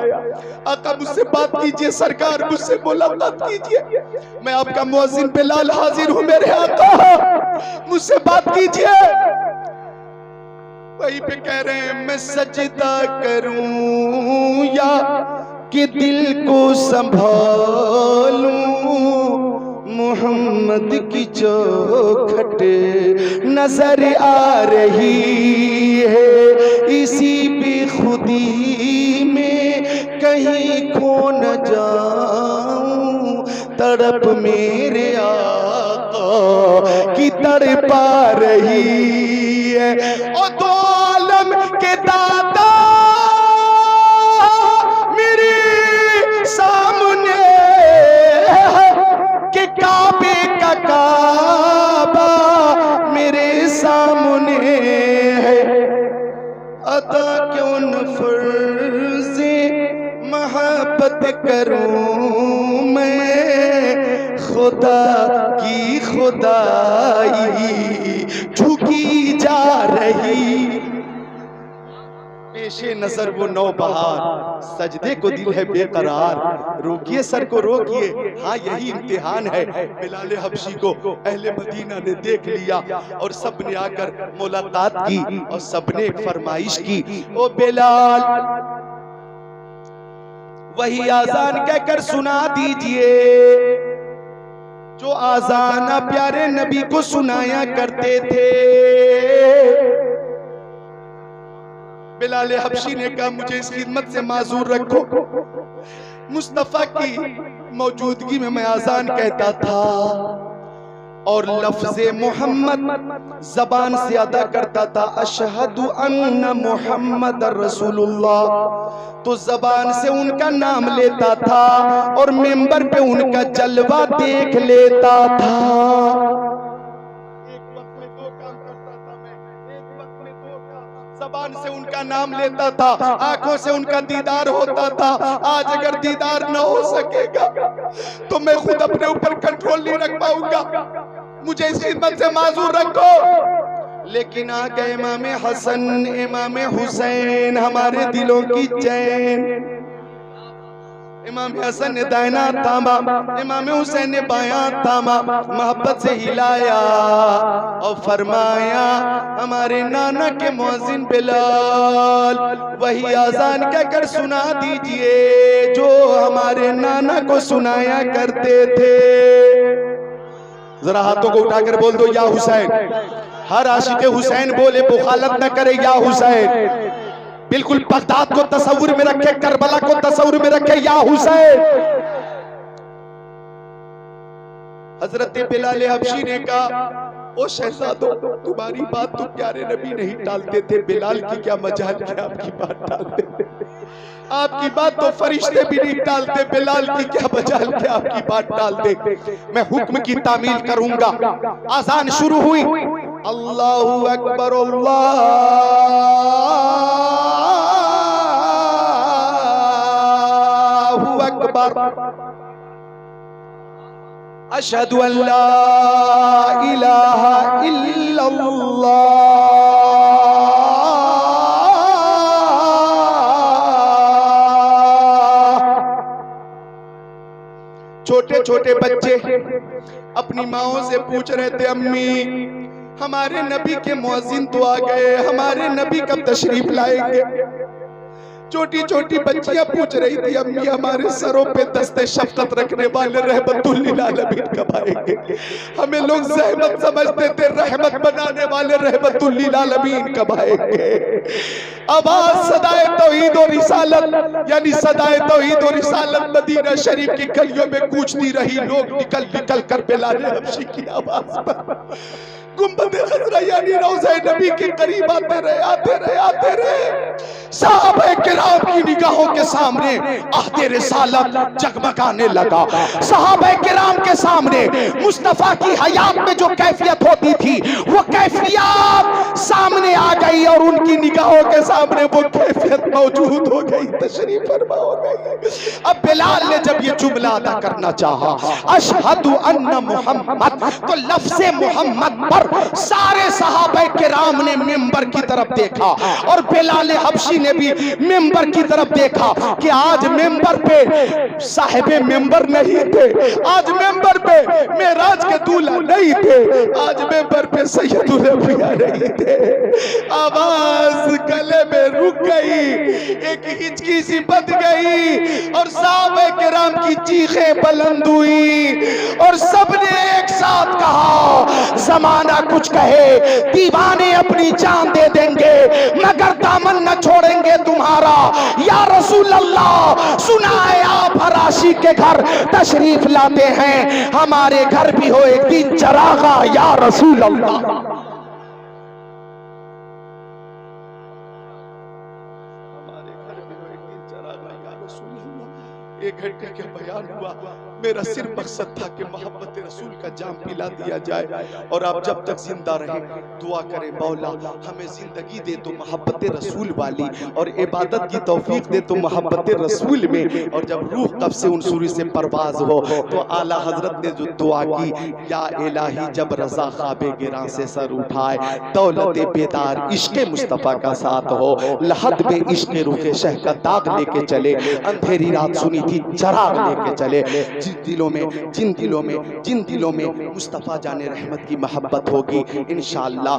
आका मुझसे बात कीजिए, सरकार मुझसे मुलाकात कीजिए, मैं आपका मुअज्जिन बिलाल हाजिर हूं मेरे आका, मुझसे बात कीजिए। वहीं पे कह रहे हैं, मैं सजदा करूं या कि दिल को संभालूं, मोहम्मद की चौखट नजर आ रही है, इसी बेखुदी में कहीं खो न जाऊं, तड़प मेरे आका की तड़पा रही है। ओ दो आलम के दाता मेरे सामने कि काबे का काबा मेरे सामने है, अता क्यों न फर्ज़े मोहब्बत करूं मैं, खुदा की खुदाई झुकी जा रही। पेशे नजर वो नौबहार, सजदे को दिल है बेकरार, रोकिए सर को रोकिए, हाँ यही इम्तिहान है। बिलाल हबशी को अहले मदीना ने देख लिया और सबने आकर मुलाकात की और सबने एक फरमाइश की, ओ बिलाल वही आजान कहकर सुना दीजिए जो आजान प्यारे नबी को सुनाया करते थे। बिलाल हबशी ने कहा, मुझे इस खिदमत से माजूर रखो, मुस्तफा की मौजूदगी में मैं आजान कहता था और लफ्ज़े मोहम्मद जबान से अदा करता था, अशहदु अन्ना मोहम्मद रसूलुल्लाह, तो जबान से उनका नाम लेता था और मेंबर पे उनका जलवा देख लेता था। जबान से उनका नाम लेता था, आंखों से उनका दीदार होता था। आज अगर दीदार न हो सकेगा तो मैं खुद अपने ऊपर कंट्रोल नहीं रख पाऊंगा, मुझे इस खिदमत से माजूर रखो। लेकिन आ गए इमाम हसन इमाम हुसैन, हमारे दिलों की चैन। इमाम हसन ने दाहिना थामा, इमाम हुसैन ने बायां थामा, मोहब्बत से हिलाया और फरमाया, हमारे नाना के मुअज्जिन बिलाल वही आजान कहकर सुना दीजिए जो हमारे नाना को सुनाया करते थे। जरा हाथों को उठाकर बोल दो, या हुसैन। हर आशिक हुसैन बोले, मुखालत न करे, या हुसैन। बिल्कुल बगदाद को तस्वुर में रखे, करबला को तस्वुर में रखे, या हुसैन। हजरत बिलाल हबशी ने कहा, ओ शहजादो, तुम्हारी बात तो प्यारे नबी नहीं टालते थे, बिलाल की क्या मजाल कि आपकी बात टालते थे। आपकी बात तो फरिश्ते भी नहीं टालते, बिलाल की क्या मजाल कि आपकी बात टालते। मैं हुक्म की तामील करूंगा। आजान शुरू हुई, अल्लाहु अकबर, अल्लाहु अकबर, अशहदु अल्ला इलाहा इल्लल्लाह। छोटे छोटे बच्चे अपनी माओं से पूछ रहे थे, अम्मी हमारे नबी के मुअज्जिन तो आ गए, हमारे नबी कब तशरीफ लाएंगे। छोटी छोटी बच्चियां पूछ रही थी, अम्मी हमारे सरों पे दस्ते शफकत रखने वाले रहमतुल लिल आलमीन कब आएंगे। हमें लोग ज़हमत समझते थे, रहमत बनाने वाले रहमतुल लिल आलमीन कब आएंगे। आवाज सदाए तौहीद और रिसालत, यानी सदाए तौहीद और रिसालत मदीना शरीफ की गलियों में गूंजती रही। लोग निकल निकल कर बिलाल हबशी की आवाज पर गुंबद खजरा यानी रोज़े नबी के करीब आते रहे साहबे किराम की निगाहों के सामने अहदे रिसालत जगमगाने लगा। साहबे किराम के सामने मुस्तफा की हयात में जो कैफियत होती थी वो कैफियत सामने आ गई और उनकी निगाहों के सामने वो कैफियत मौजूद हो गई, तशरीफ फरमा हो गई। अब बिलाल ने जब ये जुमला अदा करना चाहा, अशहदु अन्ना मुहम्मद, तो लफ्ज़े मोहम्मद पर सारे सहाबा किराम ने मिंबर की तरफ देखा और बिलाल हबशी ने भी मिंबर की तरफ देखा कि आज मिंबर पे साहिबे मिंबर नहीं थे, आज मिंबर पे मेराज के दूल्हा नहीं थे, आज मिंबर पे सैयदुल अंबिया नहीं थे। आवाज गले में रुक गई, एक हिचकी सी बंध गई और साहबे किराम की चीखें बुलंद हुई और सबने एक साथ कहा, जमाना कुछ कहे, दीवाने अपनी जान दे देंगे मगर दामन न छोड़ेंगे तुम्हारा। या रसूल अल्लाह, सुना है आप फराशी के घर तशरीफ लाते हैं, हमारे घर भी हो एक दिन चरागा या रसूल अल्लाह। एक घंटे के बयान हुआ, मेरा सिर्फ मकसद था कि मोहब्बत रसूल का जाम पिला दिया जाए और आप जब तक जिंदा रहे दुआ करें, मौला हमें जिंदगी दे तो मोहब्बत रसूल वाली और इबादत की तौफीक दे तो मोहब्बत रसूल में, और जब रूह कब से उन सूरी से परवाज हो तो आला हजरत ने जो दुआ की, या इलाही जब रजा ख्वाबे गिरां से सर उठाए, दौलत बेदार इश्क मुस्तफ़ा का साथ हो, लहद में इश्क रुखे शह का दाग लेके चले, अंधेरी रात सुनी थी चराग लेके चले। जिन दिलों में मुस्तफ़ा जाने रहमत की मोहब्बत होगी, इंशाअल्लाह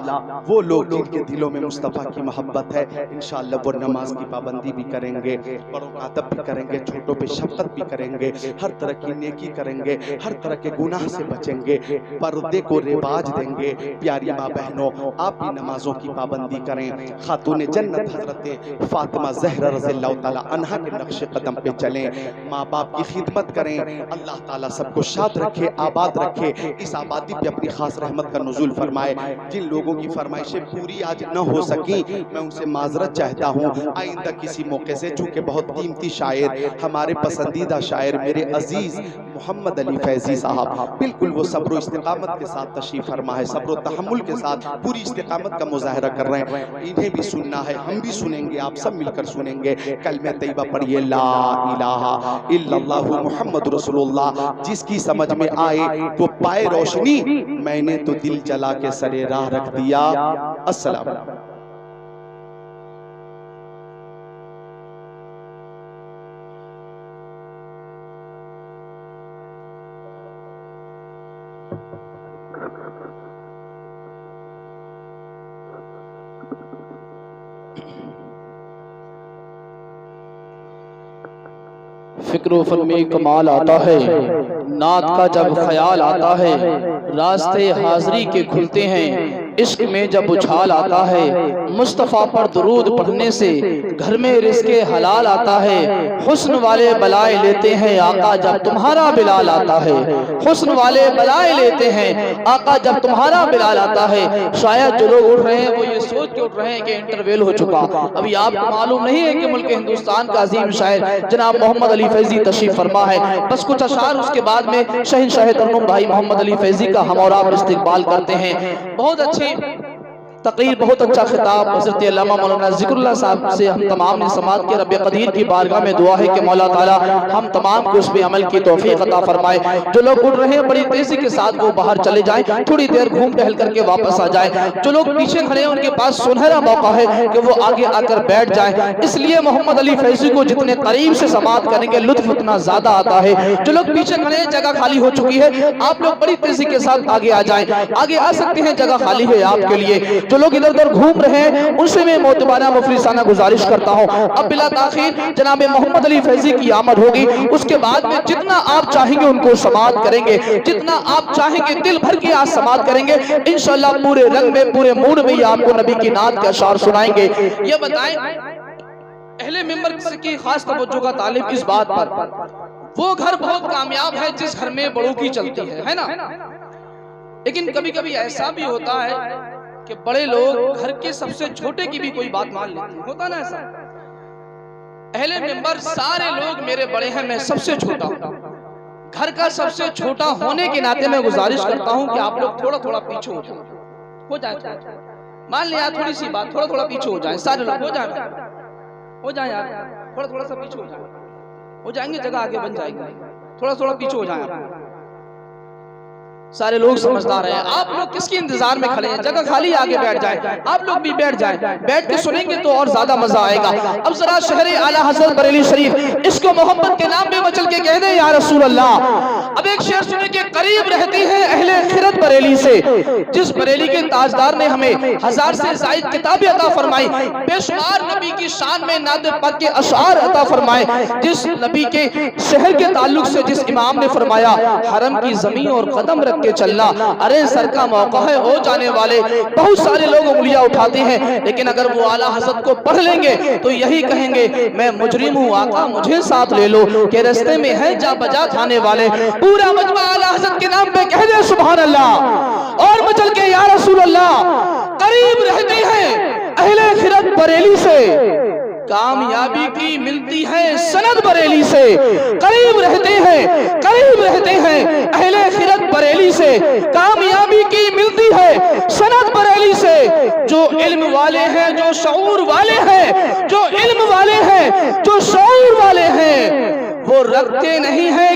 वो लोग जिनके दिलों में मुस्तफ़ा की मोहब्बत है, इंशाअल्लाह वो नमाज की पाबंदी भी करेंगे, बड़ों का अदब भी करेंगे, छोटों पे शफकत भी करेंगे, हर तरह की नेकी करेंगे, हर तरह के गुनाह से बचेंगे, पर्दे को रिवाज देंगे। प्यारी माँ बहनों, आप भी नमाजों की पाबंदी करें, खातून जन्नत हजरत फातिमा ज़हरा रज़ियल्लाहु ताला अन्हा के नक्शे कदम पे चलें, माँ बाप की खिदमत करें। अल्लाह ताला सबको शाद रखे, आबाद रखे, इस आबादी पे अपनी खास रहमत का नुज़ूल फरमाए। जिन लोगों की फरमाइशें पूरी आज न हो सकी, मैं उनसे माजरत चाहता हूँ, आइंदा किसी मौके से, चूँकि बहुत कीमती शायर, हमारे पसंदीदा शायर मेरे अजीज़ मोहम्मद अली फैज़ी साहब बिल्कुल वो सब्र इस्तिकामत के साथ तशरीफ़ फरमा है, सब्र तहम्मुल के साथ पूरी इस्तिकामत का मुजाहरा कर रहे हैं। इन्हें भी सुनना है, हम भी सुनेंगे, आप सब मिलकर सुनेंगे। कलमे तैयबा पढ़िए, ला इलाहा इल्लल्लाहु मुहम्मद रसूलुल्लाह। जिसकी समझ में आए वो पाए रोशनी, मैंने तो दिल जला के सरे राह रख दिया। अस्सलाम। फिक्र फन में कमाल आता है, नात का जब ख्याल आता है, रास्ते हाजरी के खुलते हैं, इश्क में जब उछाल आता है, मुस्तफ़ा पर दुरूद पढ़ने से घर में रिज़्क़े हलाल आता है, हुस्न वाले बलाए लेते हैं आका जब तुम्हारा बिलाल आता है, हुस्न वाले बलाए लेते हैं आका जब तुम्हारा बिलाल आता है। शायद जो लोग उठ रहे हैं वो ये सोच के उठ रहे हैं कि इंटरवेल हो चुका, अभी आपको मालूम नहीं है कि मुल्क हिंदुस्तान का अजीम शायर जनाब मोहम्मद अली फैज़ी तशरीफ फरमा है। बस कुछ अशार उसके बाद में शहंशाह तरन्नुम भाई मोहम्मद अली फैज़ी का हम और आप इस्तिक़बाल करते हैं। बहुत अच्छी तक़रीर, बहुत अच्छा खिताब हज़रत अल्लामा मौलाना ज़िक्रुल्लाह साहब से हम तमाम ने समात के रब कदीर की बारगाह में दुआ है कि मौला ताला हम तमाम को उस पे अमल की तौफीक अता फरमाए। जो लोग उठ रहे हैं बड़ी तेजी के साथ वो बाहर चले जाएं, थोड़ी देर घूम टहल करके वापस आ जाए। जो लोग पीछे खड़े हैं उनके पास सुनहरा मौका है कि वो आगे आकर बैठ जाए। इसलिए मोहम्मद अली फैज़ी को जितने करीब से समात करेंगे लुत्फ उतना ज्यादा आता है। जो लोग पीछे खड़े हैं जगह खाली हो चुकी है, आप लोग बड़ी तेजी के साथ आगे आ जाएं, आगे आ सकते हैं, जगह खाली है आपके लिए। जो लोग इधर उधर घूम रहे हैं उनसे मैं मोतबाना मुफलिसाना गुजारिश करता हूं, अब बिला ताखीर जनाब मोहम्मद अली फैज़ी की आमद होगी, उसके बाद में जितना आप चाहेंगे उनको समात करेंगे, जितना आप चाहेंगे दिल भर के आज समात करेंगे इंशाअल्लाह। पूरे रंग में पूरे मूड में ये आपको नबी की नात के अशार सुनाएंगे। ये बताएं अहले मिंबर की खास तवज्जो का तालिब इस बात पर, वो घर बहुत कामयाब है जिस घर में बड़ों की चलती है ना। लेकिन कभी कभी ऐसा भी होता है कि बड़े लोग घर के सबसे छोटे की भी कोई बात मान लेते हैं, होता ना ऐसा। अहले मिंबर सारे लोग मेरे बड़े हैं, मैं सबसे छोटा हूं। घर का सबसे छोटा होने के नाते मैं गुजारिश करता हूं कि आप लोग थोड़ा थोड़ा पीछे हो जाए। मान लिया थोड़ी सी बात, थोड़ा थोड़ा पीछे हो जाए, सारे लोग हो जाए यार, थोड़ा थोड़ा सा पीछे हो जाएंगे, जगह आगे बन जाएगी, थोड़ा थोड़ा पीछे हो जाए। सारे लोग समझदार हैं। आप लोग किसके इंतजार में खड़े हैं? जगह खाली, आगे बैठ जाए, आप लोग भी बैठ जाएं, बैठ के सुनेंगे तो और ज्यादा मजा आएगा। अब जरा शहरे आला हजरत बरेली शरीफ इसको मोहब्बत के नाम पे मचल के कह दे या रसूल अल्लाह। अब एक शेर सुने के करीब रहती है अहले खिरत बरेली से, जिस बरेली के ताजदार ने हमें 1000 से जायद किताबें अता फरमाई, बेशुमार नबी की शान में नादे पाक के अशआर अता फरमाए, जिस नबी के शहर के ताल्लुक से जिस इमाम ने फरमाया हरम की जमीन और कदम रख के चलना। अरे सर का मौका है, हो जाने वाले बहुत सारे लोग उंगलियां उठाते हैं, लेकिन अगर वो आला हज़रत को पढ़ लेंगे तो यही कहेंगे मैं मुजरिम हूँ, आका मुझे साथ ले लो, के रास्ते में है जा बजा खाने वाले। पूरा मजमा आला हज़रत के नाम पे कह दे सुभान अल्लाह और मचल के या रसूल अल्लाह। करीब रहते हैं अहले खिरत बरेली से, कामयाबी की मिलती है सनद बरेली से। करीब रहते हैं अहले खिरत बरेली से, कामयाबी की मिलती है सनद बरेली से। जो इल्म वाले हैं, जो शऊर वाले हैं, जो इल्म वाले हैं, जो शऊर वाले हैं, वो रखते नहीं है